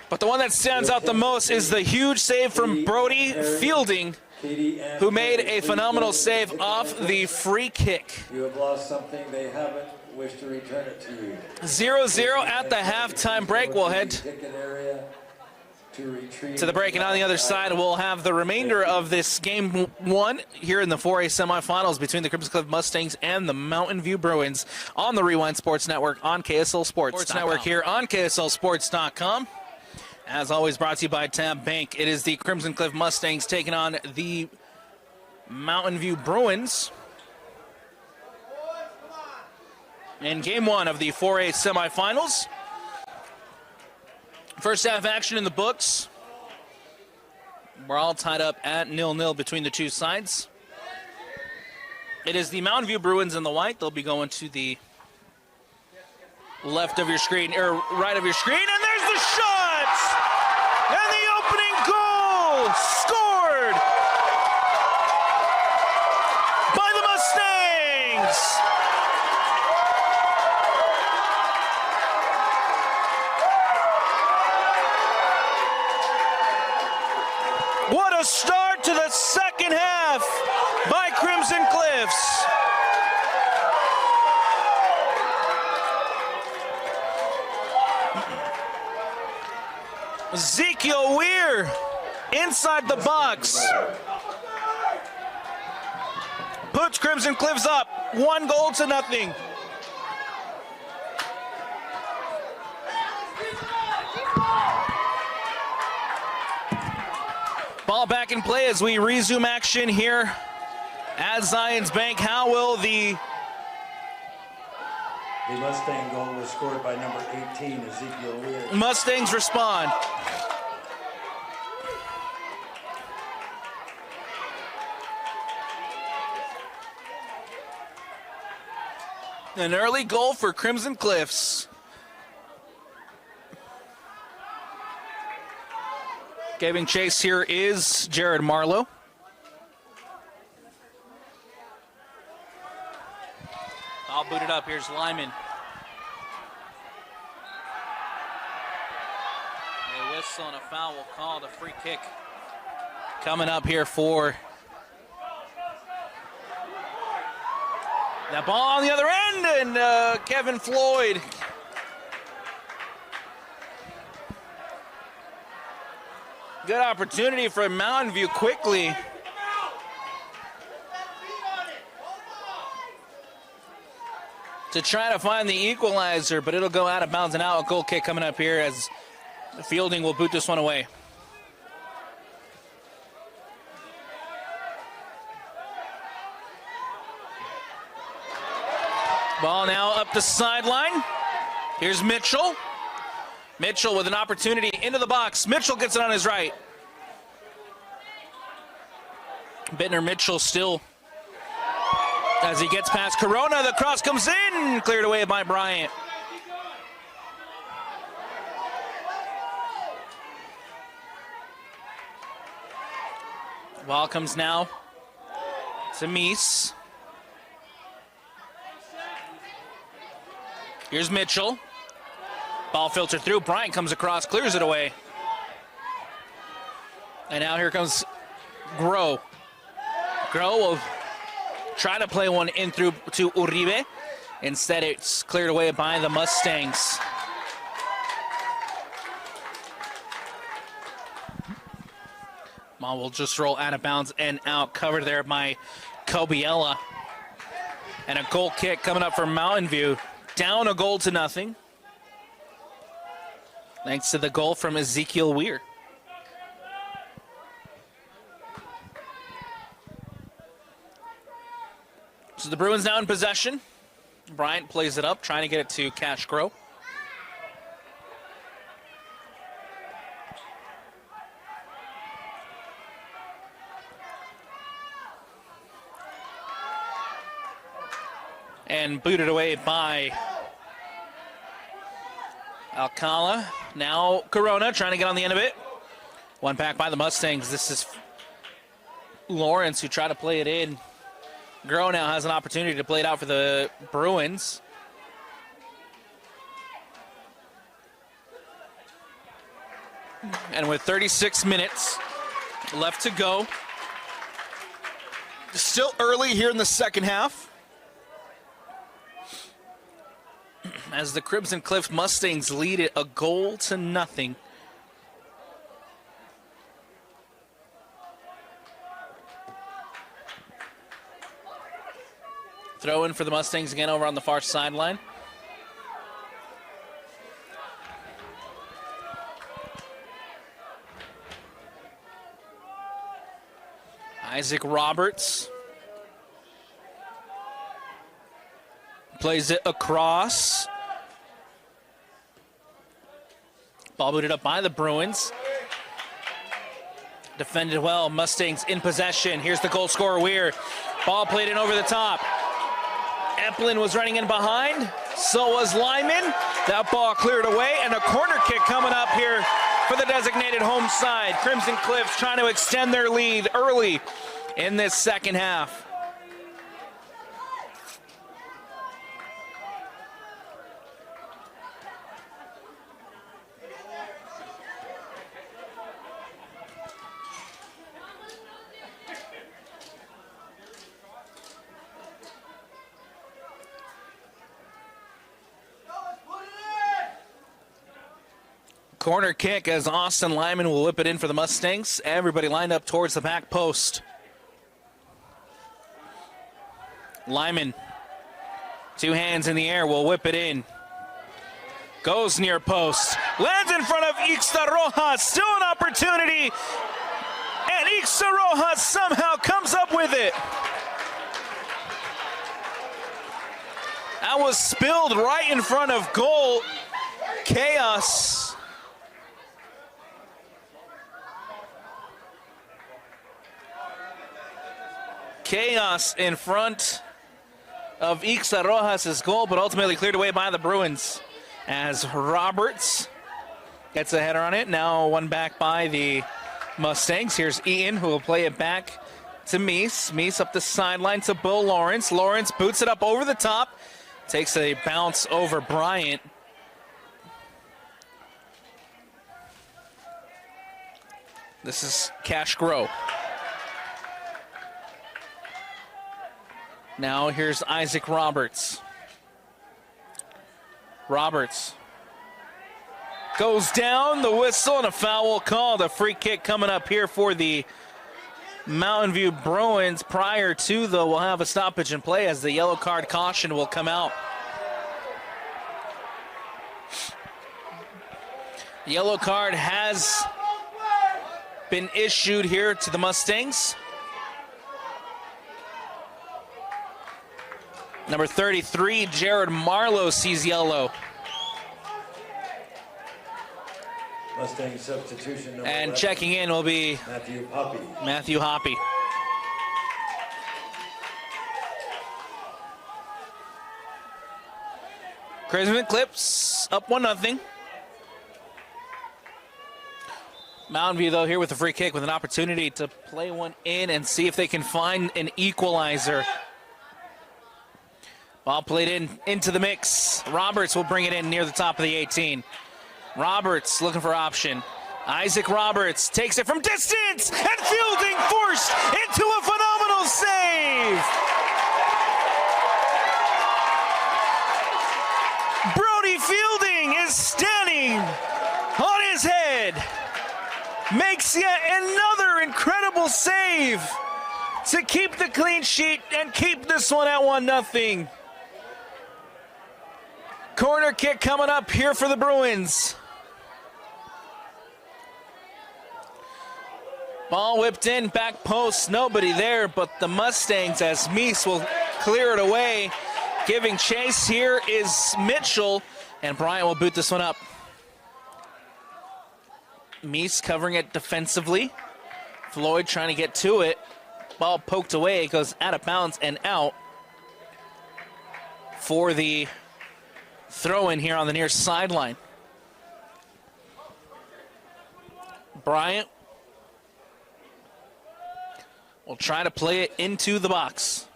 But the one that stands out the most is the huge save from Brody Fielding, who made a phenomenal save off the free kick. You have lost something they haven't wished to return it to you. 0-0 at the halftime break. We'll head to the break, and on the other side, we'll have the remainder of this game one here in the 4A semifinals between the Crimson Cliff Mustangs and the Mountain View Bruins on the Rewind Sports Network on KSL Sports Network here on KSLSports.com. As always, brought to you by Tab Bank. It is the Crimson Cliff Mustangs taking on the Mountain View Bruins in game one of the 4A semifinals. First half action in the books. We're all tied up at 0-0 between the two sides. It is the Mountain View Bruins in the white. They'll be going to the left of your screen, or right of your screen, and there's the shot! And the opening goal scored by the Mustangs! What a start to the second half by Crimson Cliffs. Ezekiel Weir inside the box puts Crimson Cliffs up 1-0. Ball back in play as we resume action here at Zions Bank. How will the Mustang goal was scored by number 18, Ezekiel Weir. Mustangs respond? An early goal for Crimson Cliffs. Giving chase here is Jared Marlowe. All booted up. Here's Lyman. A whistle and a foul will call the free kick. Coming up here for that ball on the other end, and Kevin Floyd. Good opportunity for Mountain View quickly. To try to find the equalizer, but it'll go out of bounds and out. A goal kick coming up here as Fielding will boot this one away. Ball now up the sideline. Here's Mitchell. Mitchell with an opportunity into the box. Mitchell gets it on his right. Bittner Mitchell still as he gets past Corona. The cross comes in, cleared away by Bryant. Ball comes now to Meese. Here's Mitchell. Ball filtered through. Bryant comes across, clears it away. And now here comes Groh. Groh will try to play one in through to Uribe. Instead, it's cleared away by the Mustangs. Ball will just roll out of bounds and out. Covered there by Kobiela. And a goal kick coming up for Mountain View. Down a goal to nothing. Thanks to the goal from Ezekiel Weir. So the Bruins now in possession. Bryant plays it up, trying to get it to Cash Grow. And booted away by Alcala. Now Corona trying to get on the end of it. One back by the Mustangs. This is Lawrence who tried to play it in. Groh now has an opportunity to play it out for the Bruins. And with 36 minutes left to go, still early here in the second half, as the Crimson Cliffs Mustangs lead it a goal to nothing. Throw in for the Mustangs again over on the far sideline. Isaac Roberts plays it across. Ball booted up by the Bruins. Defended well. Mustangs in possession. Here's the goal scorer, Weir. Ball played in over the top. Eplin was running in behind. So was Lyman. That ball cleared away, and a corner kick coming up here for the designated home side. Crimson Cliffs trying to extend their lead early in this second half. Corner kick as Austin Lyman will whip it in for the Mustangs. Everybody lined up towards the back post. Lyman, two hands in the air, will whip it in. Goes near post. Lands in front of Ixta Rojas. Still an opportunity. And Ixta Rojas somehow comes up with it. That was spilled right in front of goal. Chaos. Chaos in front of Ixa Rojas' goal, but ultimately cleared away by the Bruins as Roberts gets a header on it. Now one back by the Mustangs. Here's Ian, who will play it back to Meese. Meese up the sideline to Bo Lawrence. Lawrence boots it up over the top. Takes a bounce over Bryant. This is Cash Grow. Now here's Isaac Roberts. Roberts goes down, the whistle, and a foul called. A free kick coming up here for the Mountain View Bruins. Prior to we'll have a stoppage in play as the yellow card caution will come out. Yellow card has been issued here to the Mustangs. Number 33, Jared Marlowe, sees yellow. Mustang substitution number And 11. checking in will be Matthew Hoppy. Crimson Clips up 1-0. Mountain View, though, here with a free kick with an opportunity to play one in and see if they can find an equalizer. Ball played into the mix. Roberts will bring it in near the top of the 18. Roberts looking for option. Isaac Roberts takes it from distance, and fielding forced into a phenomenal save. Brody Fielding is standing on his head. Makes yet another incredible save to keep the clean sheet and keep this one at 1-0. Corner kick coming up here for the Bruins. Ball whipped in, back post, nobody there, but the Mustangs, as Meese will clear it away. Giving chase here is Mitchell, and Bryant will boot this one up. Meese covering it defensively. Floyd trying to get to it. Ball poked away, it goes out of bounds and out for the throw-in here on the near sideline. Bryant will try to play it into the box.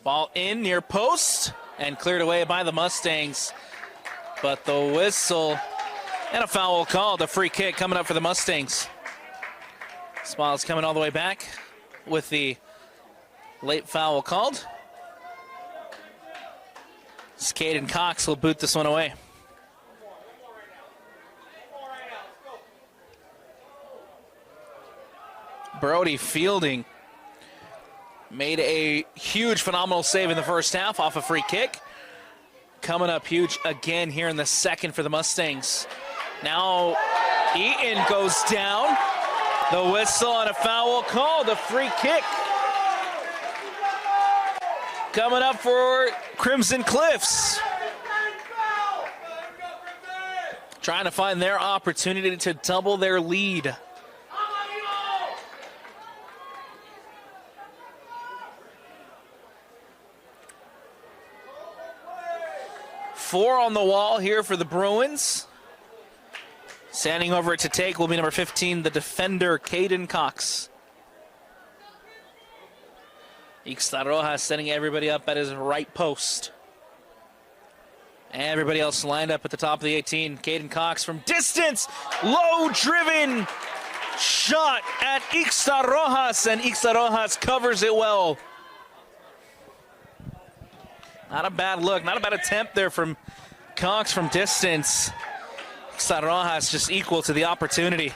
Ball in near post and cleared away by the Mustangs. But the whistle and a foul called. A free kick coming up for the Mustangs. Smiles coming all the way back with the late foul called. Caden Cox will boot this one away. Brody Fielding made a huge, phenomenal save in the first half off a free kick. Coming up huge again here in the second for the Mustangs. Now Eaton goes down. The whistle and a foul called. A free kick coming up for Crimson Cliffs. Trying to find their opportunity to double their lead. Four on the wall here for the Bruins. Standing over it to take will be number 15, the defender, Caden Cox. Ixta Rojas setting everybody up at his right post. Everybody else lined up at the top of the 18. Caden Cox from distance. Low-driven shot at Ixta Rojas, and Ixta Rojas covers it well. Not a bad look, not a bad attempt there from Cox from distance. Ixta Rojas just equal to the opportunity.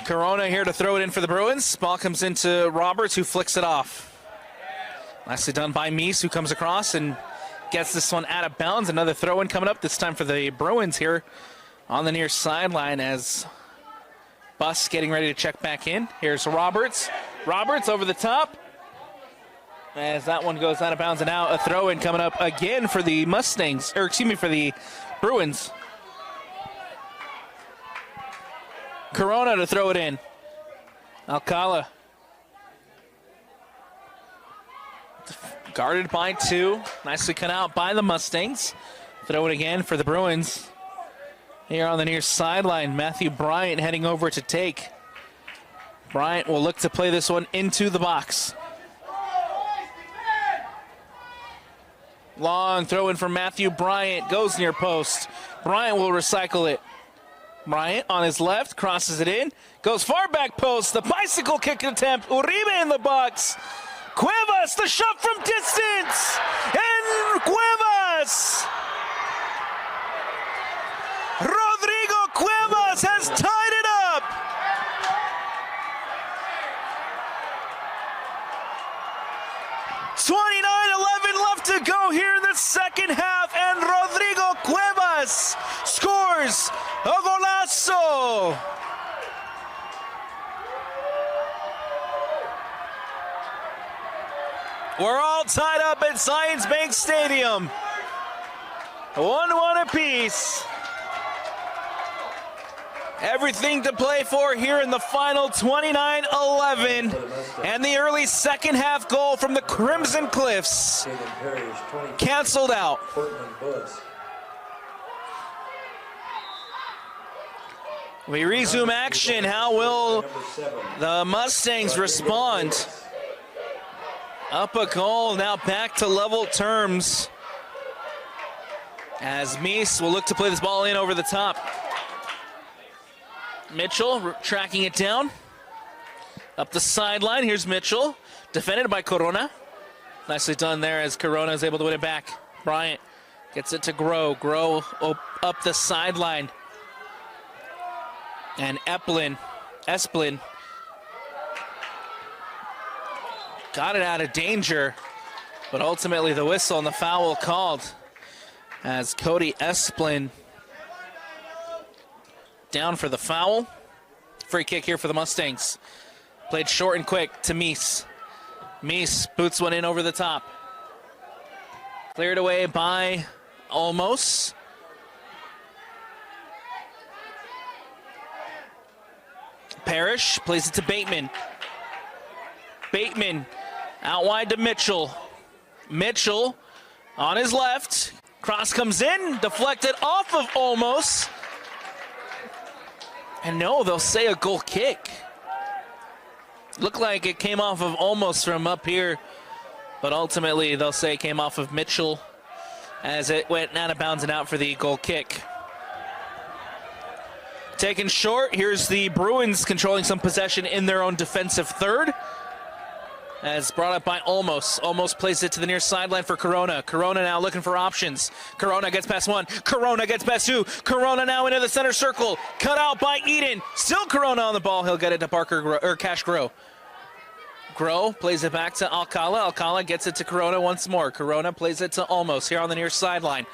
Corona here to throw it in for the Bruins. Ball comes into Roberts, who flicks it off. Nicely done by Meese, who comes across and gets this one out of bounds. Another throw-in coming up, this time for the Bruins here on the near sideline as Bus getting ready to check back in. Here's Roberts. Roberts over the top. As that one goes out of bounds, and now a throw-in coming up again for the Mustangs, or excuse me, for the Bruins. Corona to throw it in. Alcala Guarded by 2. Nicely cut out by the Mustangs. Throw it again for the Bruins. Here on the near sideline, Matthew Bryant heading over to take. Bryant will look to play this one into the box. Long throw in from Matthew Bryant, goes near post. Bryant will recycle it. Bryant on his left, crosses it in, goes far back post. The bicycle kick attempt, Uribe in the box. Cuevas, the shot from distance, and Cuevas! Rodrigo Cuevas has tied it up! .29-11 left to go here in the second half, and Rodrigo Cuevas scores a golazo! We're all tied up at Science Bank Stadium. 1-1 apiece. Everything to play for here in the final 29-11. And the early second half goal from the Crimson Cliffs canceled out. We resume action. How will the Mustangs respond? Up a goal, now back to level terms. As Mies will look to play this ball in over the top. Mitchell tracking it down. Up the sideline, here's Mitchell. Defended by Corona. Nicely done there as Corona is able to win it back. Bryant gets it to Grow. Grow up the sideline. And Esplin got it out of danger, but ultimately the whistle and the foul called as Cody Esplin down for the foul. Free kick here for the Mustangs. Played short and quick to Mies. Mies boots one in over the top. Cleared away by Olmos. Parrish plays it to Bateman. Bateman out wide to Mitchell. Mitchell on his left. Cross comes in, deflected off of Olmos. And no, they'll say a goal kick. Looked like it came off of Olmos from up here, but ultimately they'll say it came off of Mitchell as it went out of bounds and out for the goal kick. Taken short, here's the Bruins controlling some possession in their own defensive third. As brought up by Olmos. Olmos plays it to the near sideline for Corona. Corona now looking for options. Corona gets past one. Corona gets past two. Corona now into the center circle. Cut out by Eden. Still Corona on the ball. He'll get it to Cash Grow. Grow plays it back to Alcala. Alcala gets it to Corona once more. Corona plays it to Olmos here on the near sideline.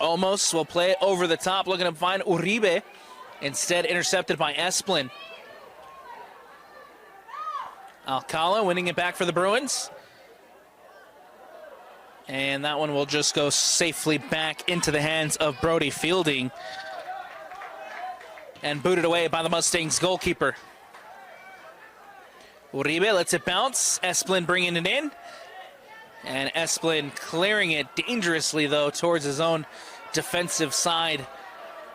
Olmos will play it over the top, looking to find Uribe. Instead intercepted by Esplin. Alcala winning it back for the Bruins. And that one will just go safely back into the hands of Brody Fielding. And booted away by the Mustangs goalkeeper. Uribe lets it bounce. Esplin bringing it in. And Esplin clearing it dangerously, though, towards his own defensive side.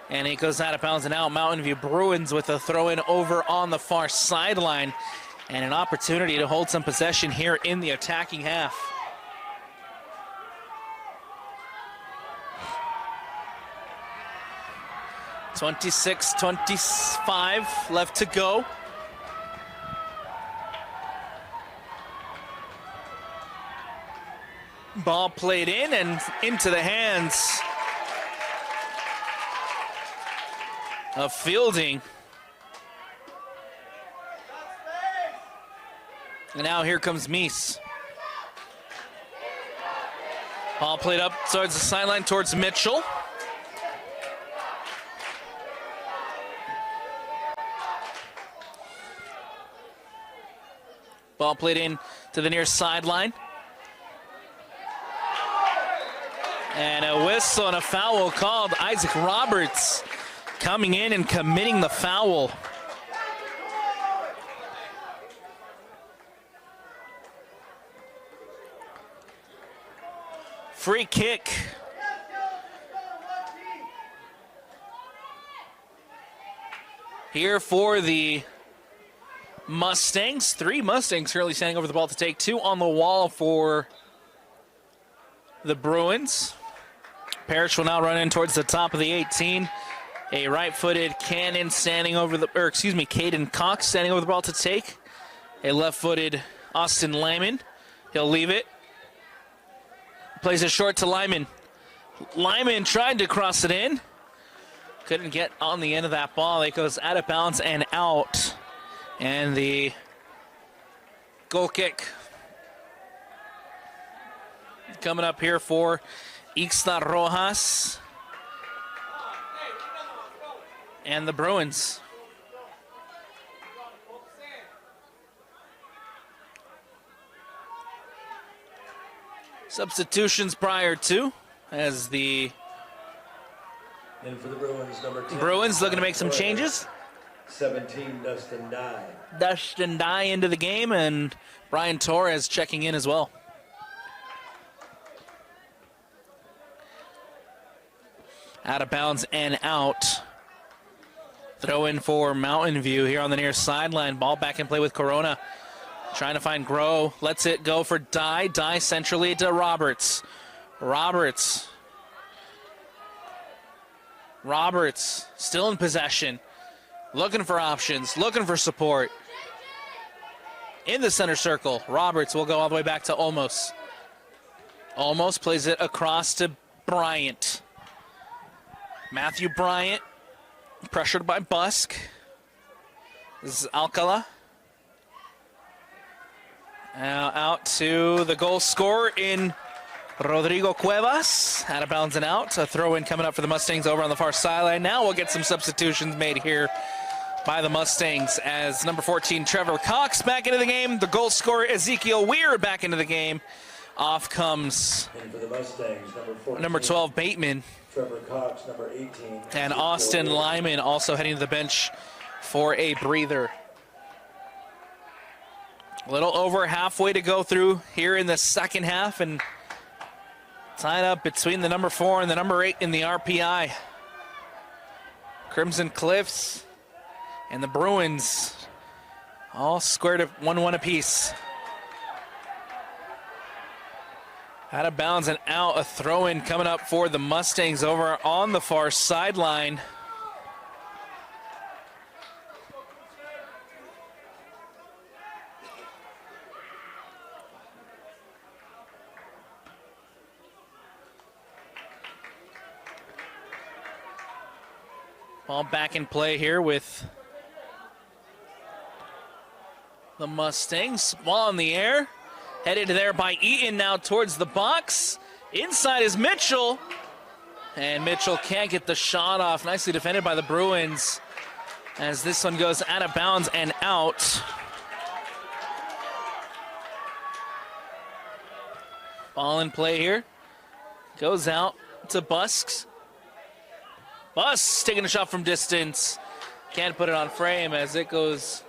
And it goes out of bounds and out. Mountain View Bruins with a throw-in over on the far sideline. And an opportunity to hold some possession here in the attacking half. .26-25 left to go. Ball played in and into the hands of Fielding. And now here comes Mies. Ball played up towards the sideline towards Mitchell. Ball played in to the near sideline. And a whistle and a foul called. Isaac Roberts coming in and committing the foul. free kick. Here for the Mustangs. 3 Mustangs currently standing over the ball to take. 2 on the wall for the Bruins. Parrish will now run in towards the top of the 18. A right-footed Cannon standing over the, Caden Cox standing over the ball to take. A left-footed Austin Lyman. He'll leave it. Plays it short to Lyman. Lyman tried to cross it in. Couldn't get on the end of that ball. It goes out of bounds and out. And the goal kick coming up here for Ixta Rojas and the Bruins. Substitutions prior to, as the And for the Bruins, number 10. Bruins looking to make some changes. 17, Dustin Dye. Dustin Dye into the game, and Brian Torres checking in as well. Out of bounds and out. Throw in for Mountain View here on the near sideline. Ball back in play with Corona. Trying to find Grow. Lets it go for Dye. Dye centrally to Roberts. Roberts still in possession. Looking for options. Looking for support. In the center circle. Roberts will go all the way back to Olmos. Olmos plays it across to Bryant. Matthew Bryant. Pressured by Busk. This is Alcala. Now out to the goal scorer in Rodrigo Cuevas. Out of bounds and out. A throw in coming up for the Mustangs over on the far sideline. Now we'll get some substitutions made here by the Mustangs as number 14 Trevor Cox back into the game. The goal scorer Ezekiel Weir back into the game. Off comes And for the Mustangs, number 14. number 12 Bateman. Trevor Cox, number 18. And Austin Lyman also heading to the bench for a breather. A little over halfway to go through here in the second half, and tied up between the number 4 and the number 8 in the RPI. Crimson Cliffs and the Bruins all squared at 1-1 apiece. Out of bounds and out. A throw-in coming up for the Mustangs over on the far sideline. Ball back in play here with the Mustangs. Ball in the air. Headed there by Eaton now towards the box. Inside is Mitchell. And Mitchell can't get the shot off. Nicely defended by the Bruins as this one goes out of bounds and out. Ball in play here. Goes out to Busks. Busks taking a shot from distance. Can't put it on frame as it goes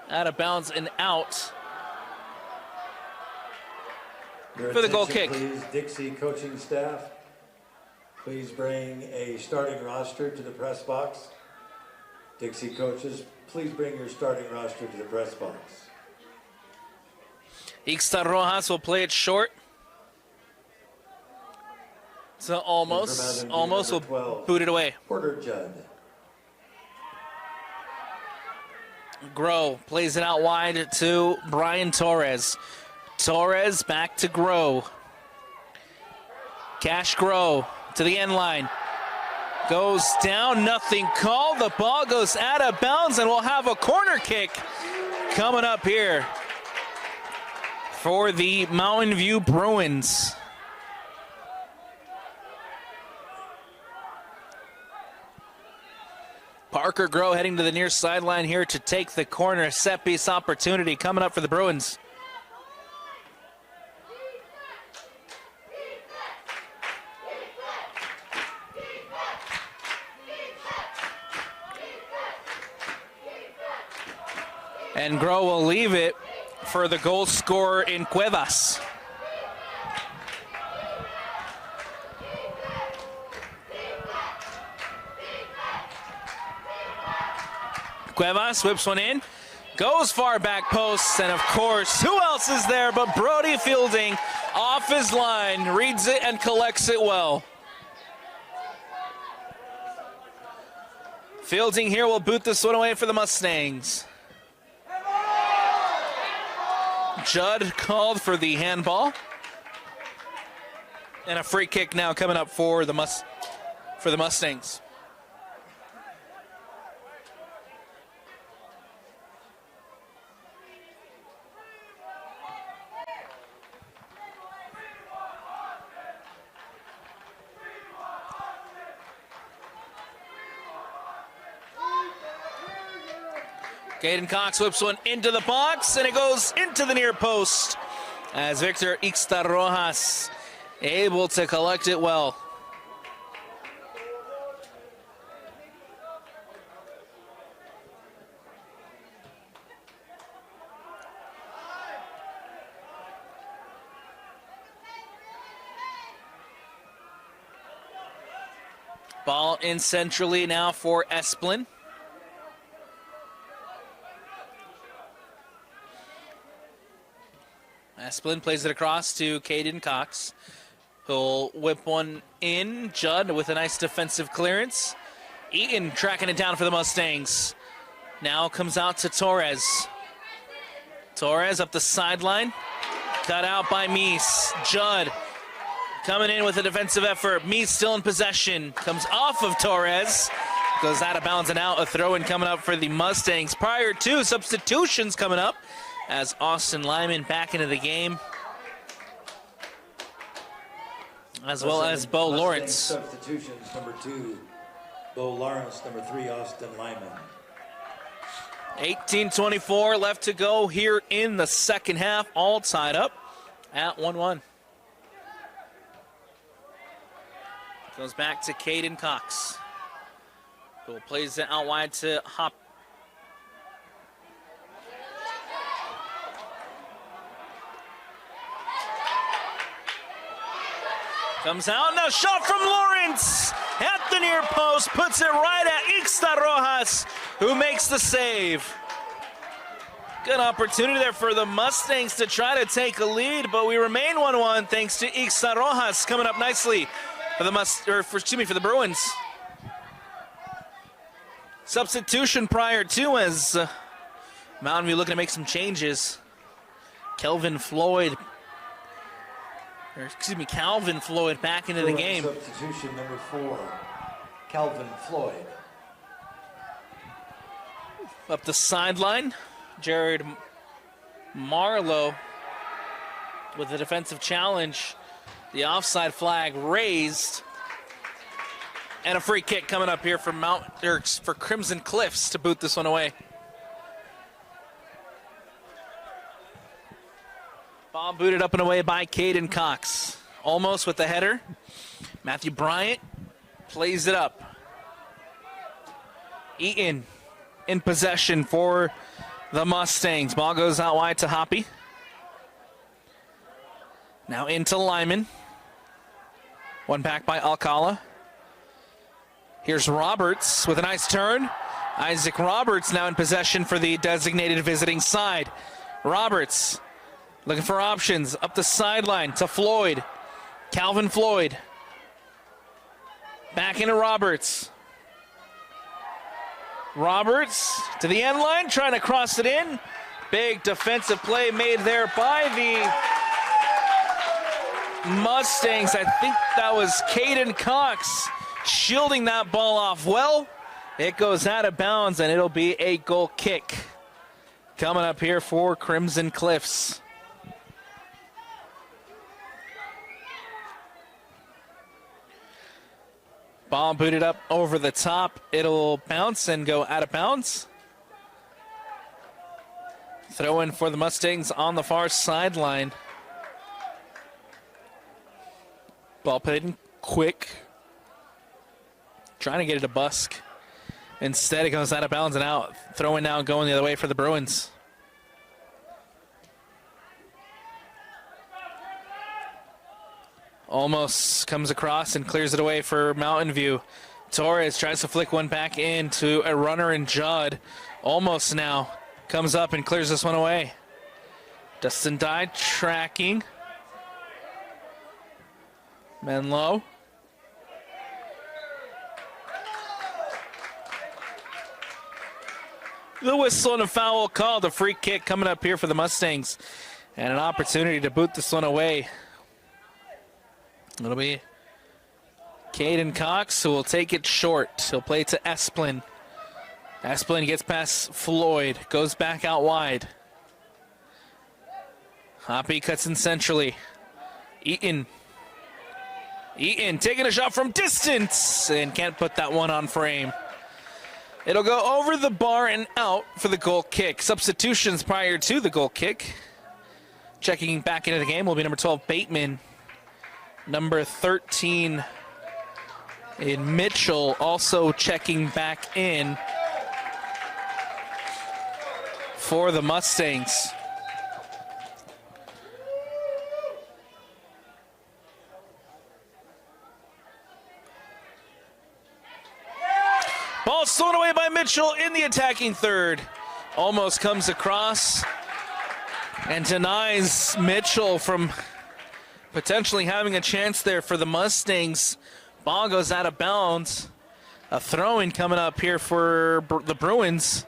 out of bounds and out. For the goal kick. Please, Dixie coaching staff, please bring a starting roster to the press box. Dixie coaches, please bring your starting roster to the press box. Ixta Rojas will play it short. So almost will 12, boot it away. Porter Judd. Grow plays it out wide to Brian Torres. Torres back to Grow. Cash Grow to the end line. Goes down, nothing called. The ball goes out of bounds, and we'll have a corner kick coming up here for the Mountain View Bruins. Parker Grow heading to the near sideline here to take the corner. Set piece opportunity coming up for the Bruins. And Grow will leave it for the goal scorer in Cuevas. Cuevas whips one in, goes far back post, and of course, who else is there but Brody Fielding off his line, reads it and collects it well. Fielding here will boot this one away for the Mustangs. Judd called for the handball. And a free kick now coming up for the Mustangs. Caden Cox whips one into the box, and it goes into the near post as Victor Ixtarrojas able to collect it well. Ball in centrally now for Esplin. Esplin plays it across to Caden Cox, who'll whip one in. Judd with a nice defensive clearance. Eaton tracking it down for the Mustangs. Now comes out to Torres. Torres up the sideline. Cut out by Meese. Judd coming in with a defensive effort. Meese still in possession. Comes off of Torres. Goes out of bounds and out. A throw-in coming up for the Mustangs. Prior to substitutions coming up as Austin Lyman back into the game, as well as Bo Lawrence. Substitutions, number 2, Bo Lawrence, number 3, Austin Lyman. 18:24 left to go here in the second half, all tied up at 1-1. Goes back to Caden Cox, who plays it out wide to Hop. Comes out, now shot from Lawrence at the near post, puts it right at Ixtarrojas, who makes the save. Good opportunity there for the Mustangs to try to take a lead, but we remain 1-1 thanks to Ixtarrojas coming up nicely for the Bruins. Substitution prior to as Mountain View looking to make some changes. Calvin Floyd back into the game. Substitution number 4, Calvin Floyd. Up the sideline, Jared Marlowe with a defensive challenge. The offside flag raised. And a free kick coming up here for Crimson Cliffs to boot this one away. Ball booted up and away by Caden Cox. Almost with the header. Matthew Bryant plays it up. Eaton in possession for the Mustangs. Ball goes out wide to Hoppy. Now into Lyman. One back by Alcala. Here's Roberts with a nice turn. Isaac Roberts now in possession for the designated visiting side. Roberts looking for options up the sideline to Floyd. Calvin Floyd. Back into Roberts. Roberts to the end line, trying to cross it in. Big defensive play made there by the Mustangs. I think that was Caden Cox shielding that ball off well. It goes out of bounds, and it'll be a goal kick coming up here for Crimson Cliffs. Ball booted up over the top. It'll bounce and go out of bounds. Throw in for the Mustangs on the far sideline. Ball played in quick. Trying to get it to Busk. Instead, it goes out of bounds and out. Throwing now going the other way for the Bruins. Almost comes across and clears it away for Mountain View. Torres tries to flick one back into a runner in Judd, Almost now. Comes up and clears this one away. Dustin Dye tracking. Menlo. The whistle and a foul called. A free kick coming up here for the Mustangs. And an opportunity to boot this one away. It'll be Caden Cox who will take it short. He'll play to Esplin. Esplin gets past Floyd. Goes back out wide. Hoppy cuts in centrally. Eaton taking a shot from distance and can't put that one on frame. It'll go over the bar and out for the goal kick. Substitutions prior to the goal kick. Checking back into the game will be number 12, Bateman. Number 13 in Mitchell also checking back in for the Mustangs. Ball thrown away by Mitchell in the attacking third. Almost comes across and denies Mitchell from potentially having a chance there for the Mustangs. Ball goes out of bounds. A throw-in coming up here for the Bruins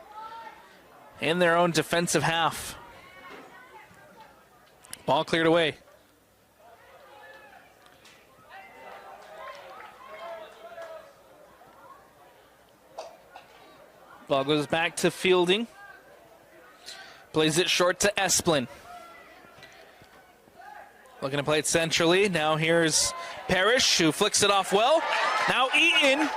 in their own defensive half. Ball cleared away. Ball goes back to Fielding. Plays it short to Esplin. Looking to play it centrally. Now here's Parrish, who flicks it off well. Now Eaton.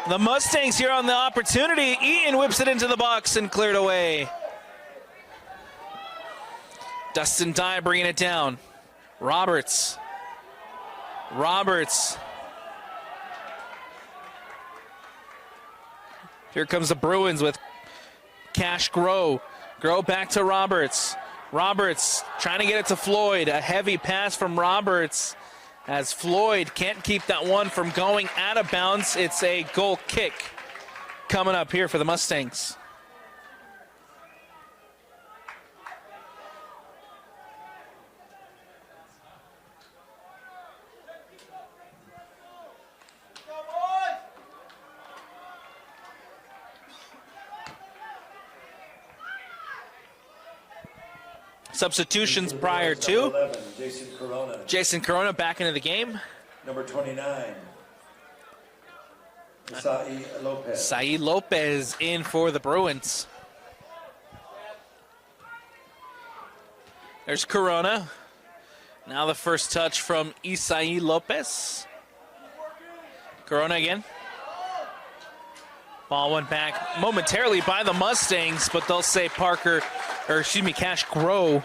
The Mustangs here on the opportunity. Eaton whips it into the box and cleared away. Dustin Dye bringing it down. Roberts. Here comes the Bruins with Cash Grow. Grow back to Roberts. Roberts trying to get it to Floyd. A heavy pass from Roberts as Floyd can't keep that one from going out of bounds. It's a goal kick coming up here for the Mustangs. Substitutions prior to. 11, Jason Corona back into the game. Number 29, Saeed Lopez in for the Bruins. There's Corona. Now the first touch from Isai Lopez. Corona again. Ball went back momentarily by the Mustangs, but they'll say Cash Grow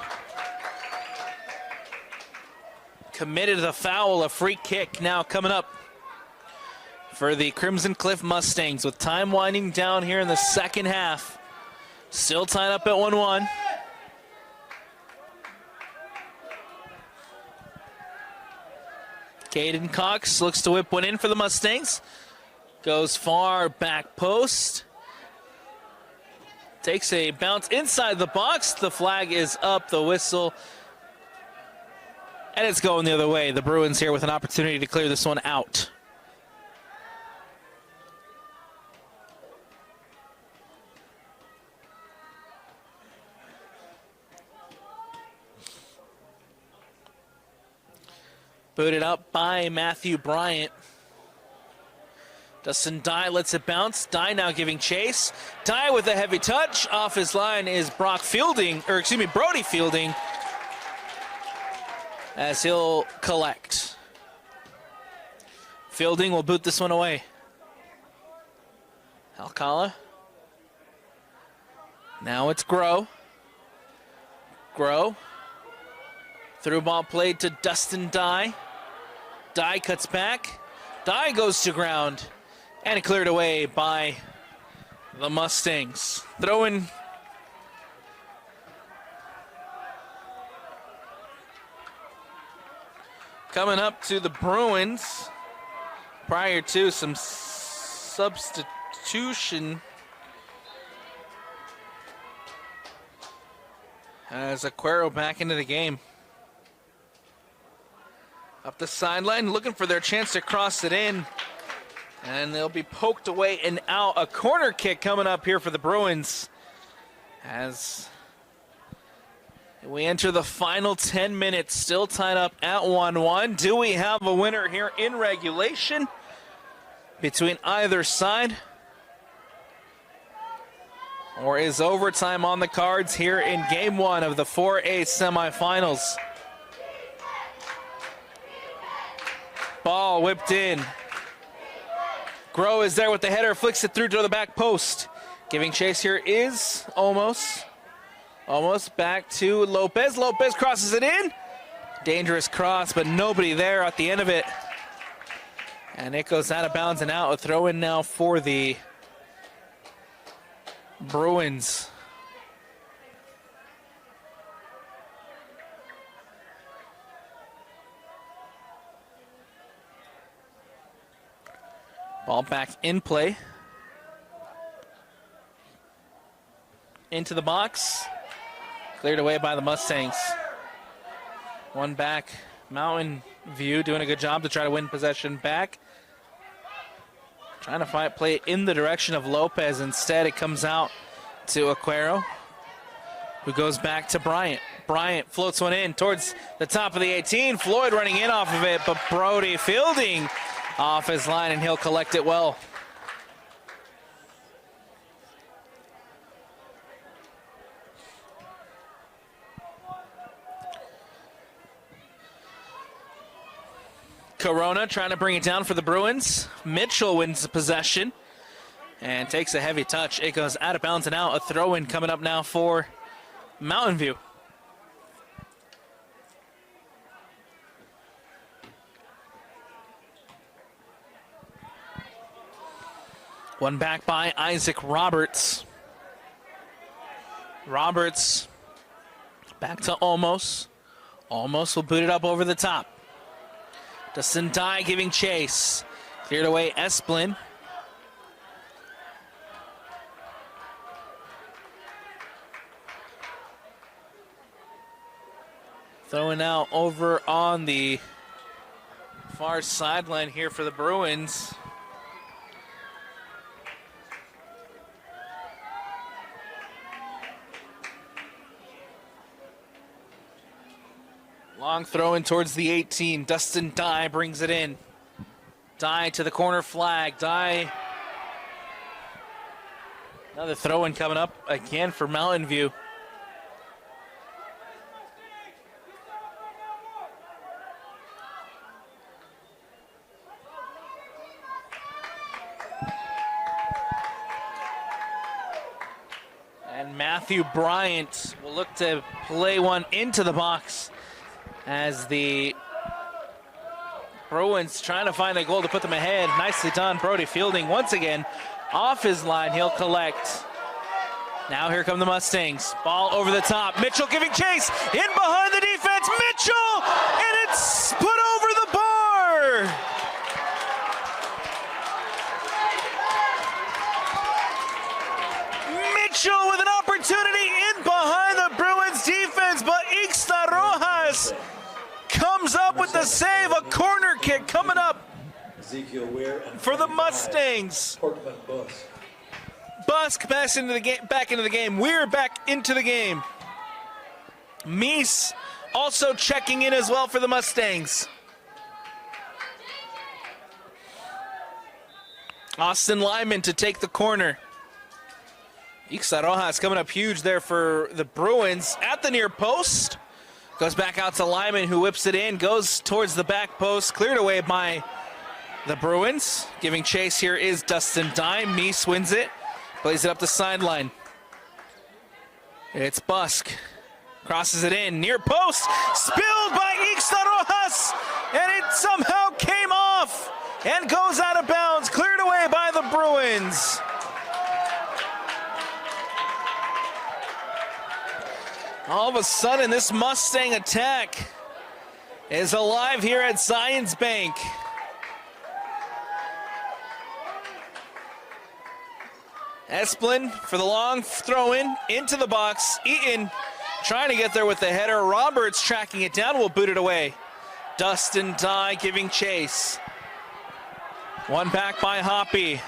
committed the foul. A free kick now coming up for the Crimson Cliff Mustangs with time winding down here in the second half. Still tied up at 1-1. Caden Cox looks to whip one in for the Mustangs. Goes far back post. Takes a bounce inside the box. The flag is up, the whistle. And it's going the other way. The Bruins here with an opportunity to clear this one out. Booted up by Matthew Bryant. Dustin Dye lets it bounce. Dye now giving chase. Dye with a heavy touch. Off his line is Brody Fielding, as he'll collect. Fielding will boot this one away. Alcala. Now it's Grow. Through ball played to Dustin Dye. Dye cuts back. Dye goes to ground. And cleared away by the Mustangs. Throw-in. Coming up to the Bruins prior to some substitution As Aquero back into the game. Up the sideline, looking for their chance to cross it in. And they'll be poked away and out. A corner kick coming up here for the Bruins. As we enter the final 10 minutes, still tied up at 1-1. Do we have a winner here in regulation between either side? Or is overtime on the cards here in game 1 of the 4A semifinals? Ball whipped in. Groh is there with the header, flicks it through to the back post. Giving chase here is almost back to Lopez. Lopez crosses it in. Dangerous cross, but nobody there at the end of it. And it goes out of bounds and out. A throw in now for the Bruins. Ball back in play. Into the box. Cleared away by the Mustangs. One back. Mountain View doing a good job to try to win possession back. Trying to play in the direction of Lopez. Instead, it comes out to Aquero, who goes back to Bryant. Bryant floats one in towards the top of the 18. Floyd running in off of it, but Brody fielding off his line, and he'll collect it well. Corona trying to bring it down for the Bruins. Mitchell wins the possession and takes a heavy touch. It goes out of bounds and out. A throw-in coming up now for Mountain View. One back by Isaac Roberts. Roberts back to Olmos. Olmos will boot it up over the top. Dustin Dye giving chase. Cleared away Esplin. Throwing out over on the far sideline here for the Bruins. Long throw in towards the 18. Dustin Dye brings it in. Dye to the corner flag. Dye. Another throw in coming up again for Mountain View. And Matthew Bryant will look to play one into the box, as the Bruins trying to find a goal to put them ahead. Nicely done. Brody fielding once again off his line. He'll collect. Now here come the Mustangs. Ball over the top. Mitchell giving chase. In behind the defense. Mitchell! And it's put over the bar! Mitchell with an opportunity in behind the Bruins defense, but Ixta Rojas comes up with the save. A corner kick coming up for the Mustangs. Busk back into the game. Weir back into the game. Meese also checking in as well for the Mustangs. Austin Lyman to take the corner. Ixta Rojas coming up huge there for the Bruins at the near post. Goes back out to Lyman, who whips it in, goes towards the back post, cleared away by the Bruins. Giving chase here is Dustin Dye. Meese wins it, plays it up the sideline. It's Busk. Crosses it in, near post, spilled by Ixta Rojas, and it somehow came off and goes out of bounds, cleared away by the Bruins. All of a sudden, this Mustang attack is alive here at Zions Bank. Esplin for the long throw-in into the box. Eaton trying to get there with the header. Roberts tracking it down, will boot it away. Dustin Dye giving chase. One back by Hoppy.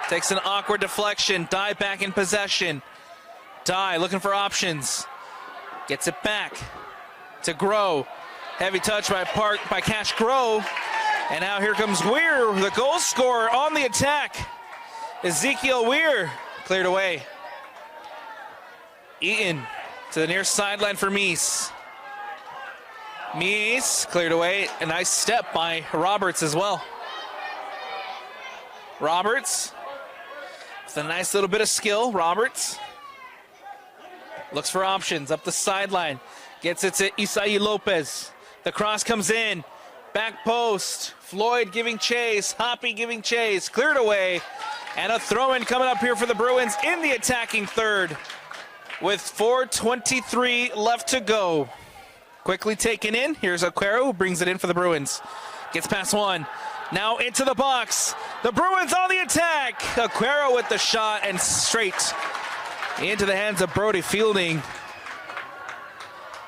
Takes an awkward deflection. Dye back in possession. Dye looking for options. Gets it back to Grow. Heavy touch by Cash Grow. And now here comes Weir, the goal scorer on the attack. Ezekiel Weir cleared away. Eaton to the near sideline for Meese. Meese cleared away. A nice step by Roberts as well. Roberts with a nice little bit of skill. Roberts looks for options up the sideline. Gets it to Isai Lopez. The cross comes in. Back post. Floyd giving chase. Hoppy giving chase. Cleared away. And a throw-in coming up here for the Bruins in the attacking third with 4:23 left to go. Quickly taken in. Here's Aquero who brings it in for the Bruins. Gets past one. Now into the box. The Bruins on the attack. Aquero with the shot and straight into the hands of Brody Fielding.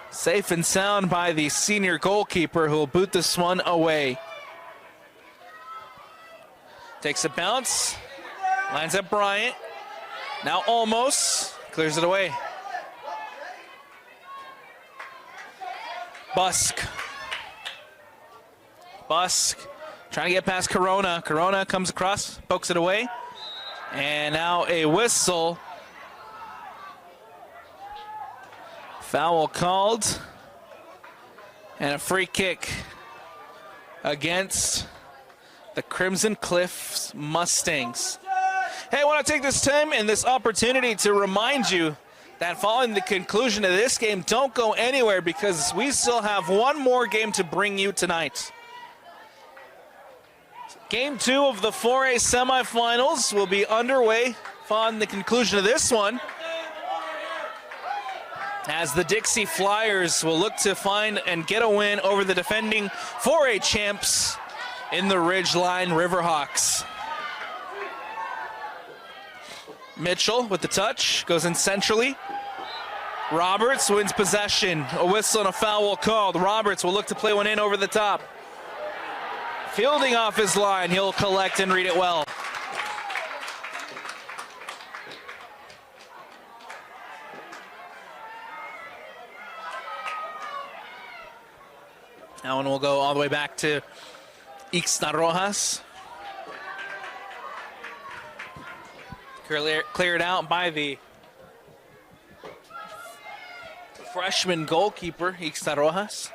Safe and sound by the senior goalkeeper who will boot this one away. Takes a bounce. Lines up Bryant. Now almost. Clears it away. Busk trying to get past Corona. Corona comes across, pokes it away. And now a whistle. Foul called. And a free kick against the Crimson Cliffs Mustangs. Hey, I want to take this time and this opportunity to remind you that following the conclusion of this game, don't go anywhere because we still have one more game to bring you tonight. Game 2 of the 4A semifinals will be underway following the conclusion of this one, as the Dixie Flyers will look to find and get a win over the defending 4A champs in the Ridgeline Riverhawks. Mitchell with the touch, goes in centrally. Roberts wins possession. A whistle and a foul called. Roberts will look to play one in over the top. Fielding off his line, he'll collect and read it well. That one will go all the way back to Ixta Rojas. Cleared out by the freshman goalkeeper, Ixta Rojas.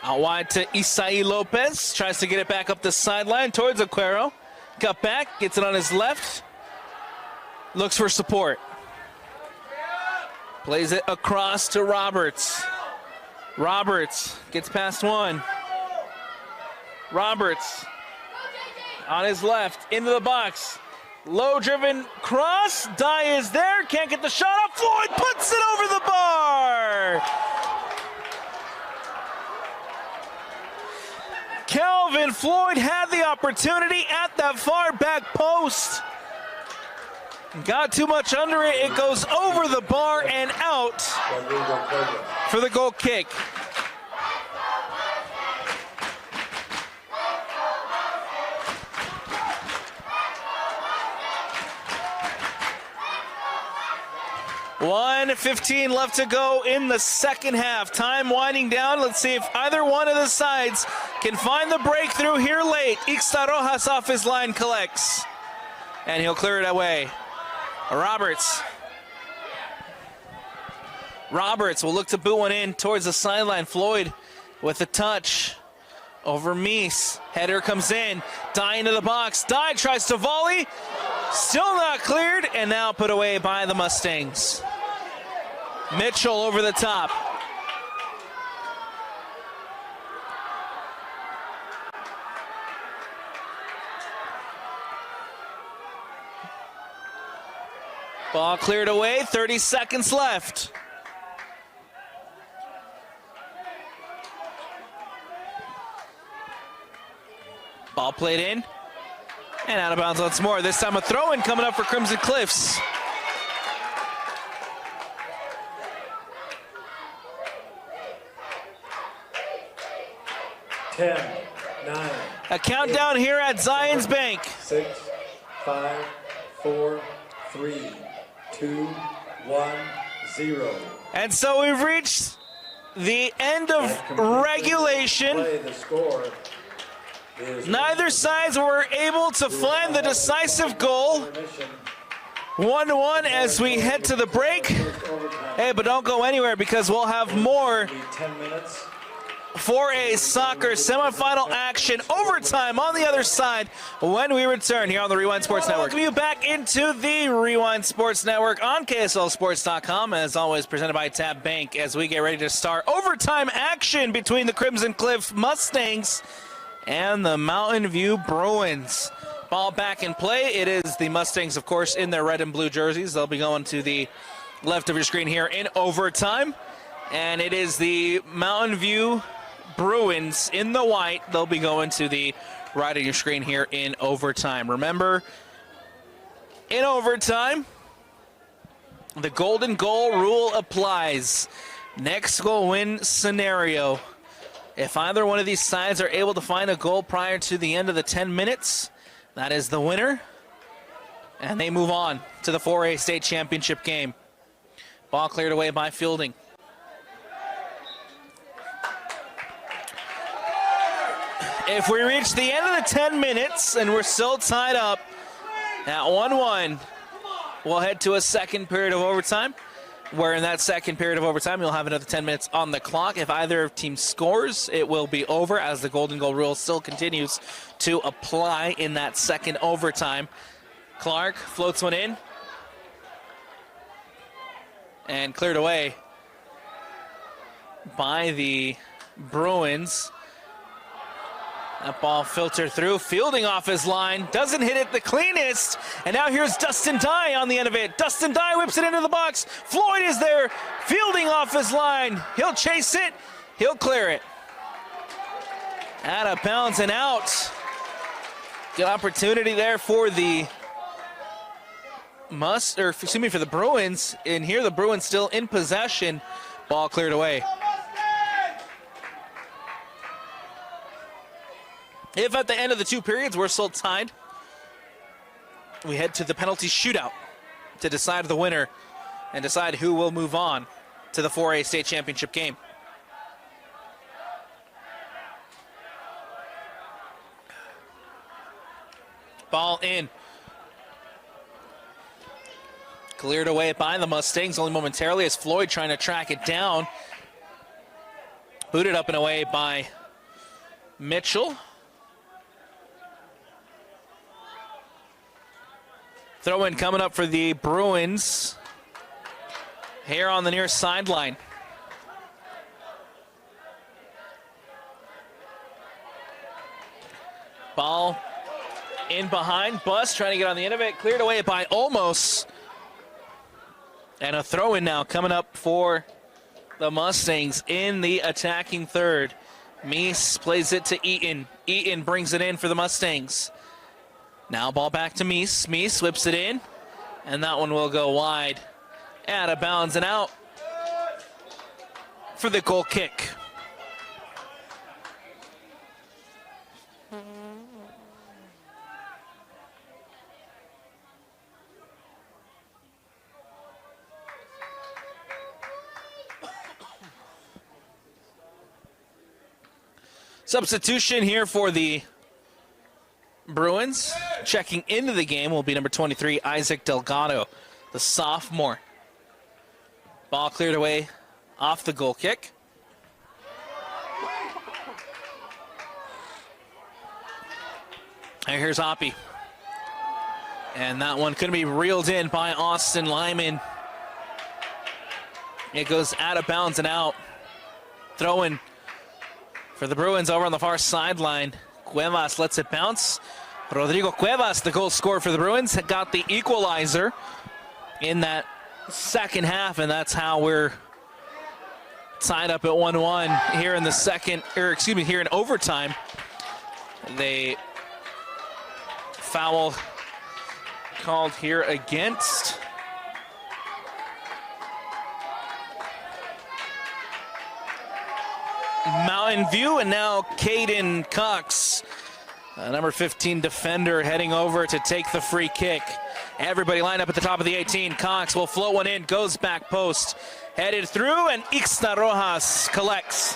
Out wide to Isai Lopez. Tries to get it back up the sideline towards Aquero. Cut back, gets it on his left. Looks for support. Plays it across to Roberts. Roberts gets past one. Roberts on his left, into the box. Low driven cross. Dye is there, can't get the shot up. Floyd puts it over the bar. Calvin Floyd had the opportunity at that far back post. Got too much under it. It goes over the bar and out for the goal kick. .15 left to go in the second half. Time winding down. Let's see if either one of the sides can find the breakthrough here late. Ixta Rojas off his line collects, and he'll clear it away. Roberts will look to boot one in towards the sideline. Floyd with a touch over Meese. Header comes in. Dye into the box. Dye tries to volley. Still not cleared, and now put away by the Mustangs. Mitchell over the top. Ball cleared away, 30 seconds left. Ball played in. And out of bounds once more. This time a throw-in coming up for Crimson Cliffs. Ten, 9. A countdown 8, here at Zions Bank. 6, 5, 4, 3, 2, 1, 0. And so we've reached the end of regulation. The score is Neither sides were able to find the decisive goal. 1-1 as we head to the break. Hey, but don't go anywhere because we'll have more 10 minutes. 4A soccer semifinal action overtime on the other side when we return here on the Rewind Sports Network. Welcome you back into the Rewind Sports Network on KSLSports.com, as always presented by Tab Bank, as we get ready to start overtime action between the Crimson Cliff Mustangs and the Mountain View Bruins. Ball back in play. It is the Mustangs, of course, in their red and blue jerseys. They'll be going to the left of your screen here in overtime. And it is the Mountain View Bruins in the white. They'll be going to the right of your screen here in overtime. Remember, in overtime, the golden goal rule applies. Next goal win scenario. If either one of these sides are able to find a goal prior to the end of the 10 minutes, that is the winner. And they move on to the 4A state championship game. Ball cleared away by Fielding. If we reach the end of the 10 minutes and we're still tied up at 1-1, we'll head to a second period of overtime, where in that second period of overtime, you'll have another 10 minutes on the clock. If either team scores, it will be over, as the golden goal rule still continues to apply in that second overtime. Clark floats one in and cleared away by the Bruins. That ball filtered through. Fielding off his line. Doesn't hit it the cleanest. And now here's Dustin Dye on the end of it. Dustin Dye whips it into the box. Floyd is there. Fielding off his line. He'll chase it. He'll clear it. Out of bounds and out. Good opportunity there for the for the Bruins. And here the Bruins still in possession. Ball cleared away. If at the end of the two periods we're still tied, we head to the penalty shootout to decide the winner and decide who will move on to the 4A state championship game. Ball in. Cleared away by the Mustangs only momentarily as Floyd trying to track it down. Booted up and away by Mitchell. Throw in coming up for the Bruins here on the near sideline. Ball in behind. Bus trying to get on the end of it. Cleared away by Olmos. And a throw in now coming up for the Mustangs in the attacking third. Meese plays it to Eaton. Eaton brings it in for the Mustangs. Now ball back to Meese. Meese whips it in, and that one will go wide. Out of bounds and out for the goal kick. Substitution here for the Bruins. Checking into the game will be number 23, Isaac Delgado, the sophomore. Ball cleared away off the goal kick. And here's Hoppy. And that one couldn't be reeled in by Austin Lyman. It goes out of bounds and out. Throw-in for the Bruins over on the far sideline. Cuevas lets it bounce. Rodrigo Cuevas, the goal scorer for the Bruins, got the equalizer in that second half, and that's how we're tied up at 1-1 here in the second, here in overtime. They foul called here against Mountain View, and now Caden Cox, number 15 defender, heading over to take the free kick. Everybody lined up at the top of the 18. Cox will float one in, goes back post, headed through, and Ixta Rojas collects.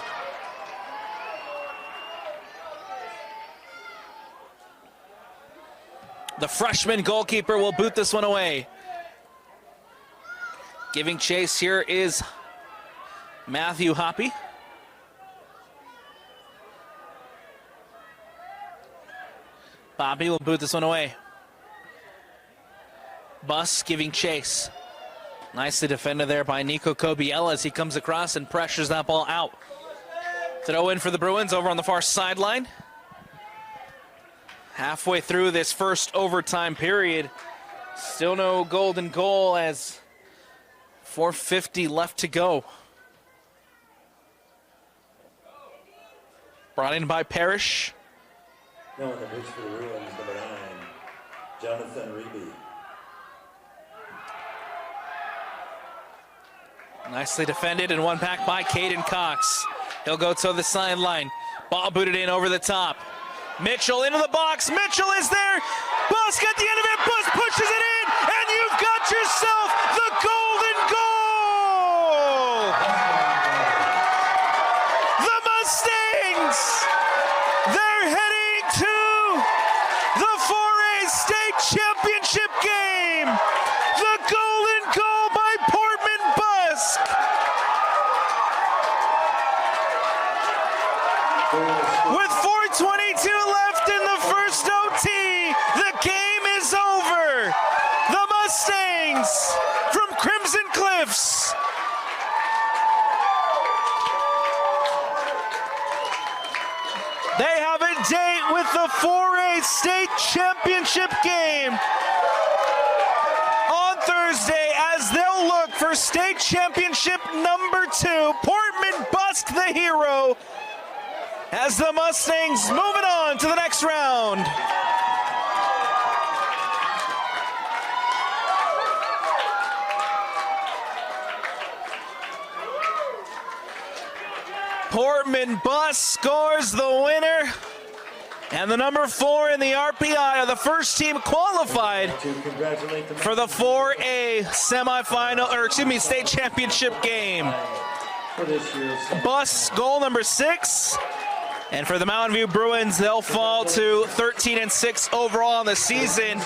The freshman goalkeeper will boot this one away. Giving chase here is Matthew Hoppy. Bobby will boot this one away. Bus giving chase. Nicely defended there by Nico Kobiela as he comes across and pressures that ball out. Throw in for the Bruins over on the far sideline. Halfway through this first overtime period. Still no golden goal as 4:50 left to go. Brought in by Parrish. No, on the pitch for the Bruins, number 9, Jonathan Reeby. Nicely defended and one back by Caden Cox. He'll go to the sideline. Ball booted in over the top. Mitchell into the box. Mitchell is there. Busk at the end of it. Busk pushes it in, and you've got yourself the golden goal. The Mustangs, they're heading to the 4A state championship game. The golden goal by Portman Busk. With 4:22 left in the first OT, the game is over. The Mustangs from Crimson Cliffs they have a date with the 4A state championship game on Thursday as they'll look for state championship number 2. Portman Busk the hero, as the Mustangs moving on to the next round. Portman Busk scores the winner, and the number 4 in the RPI are the first team qualified for the 4A semifinal, or excuse me, state championship game. Busk goal number 6. And for the Mountain View Bruins, they'll fall to 13-6 overall in the season.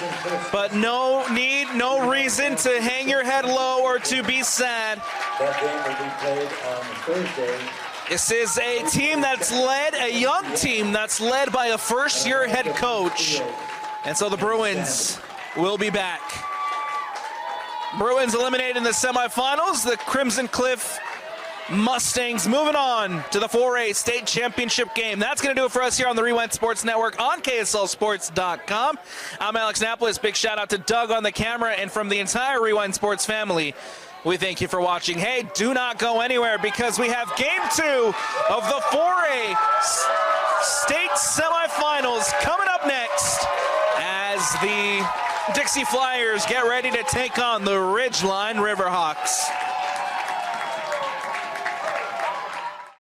But no need, no reason to hang your head low or to be sad. That game will be played on Thursday. This is a team that's led, a young team that's led by a first-year head coach. And so the Bruins will be back. Bruins eliminated in the semifinals. The Crimson Cliff Mustangs moving on to the 4A state championship game. That's going to do it for us here on the Rewind Sports Network on KSLSports.com. I'm Alex Napolis. Big shout out to Doug on the camera, and from the entire Rewind Sports family, we thank you for watching. Hey, do not go anywhere because we have game 2 of the 4A state semifinals coming up next as the Dixie Flyers get ready to take on the Ridgeline Riverhawks.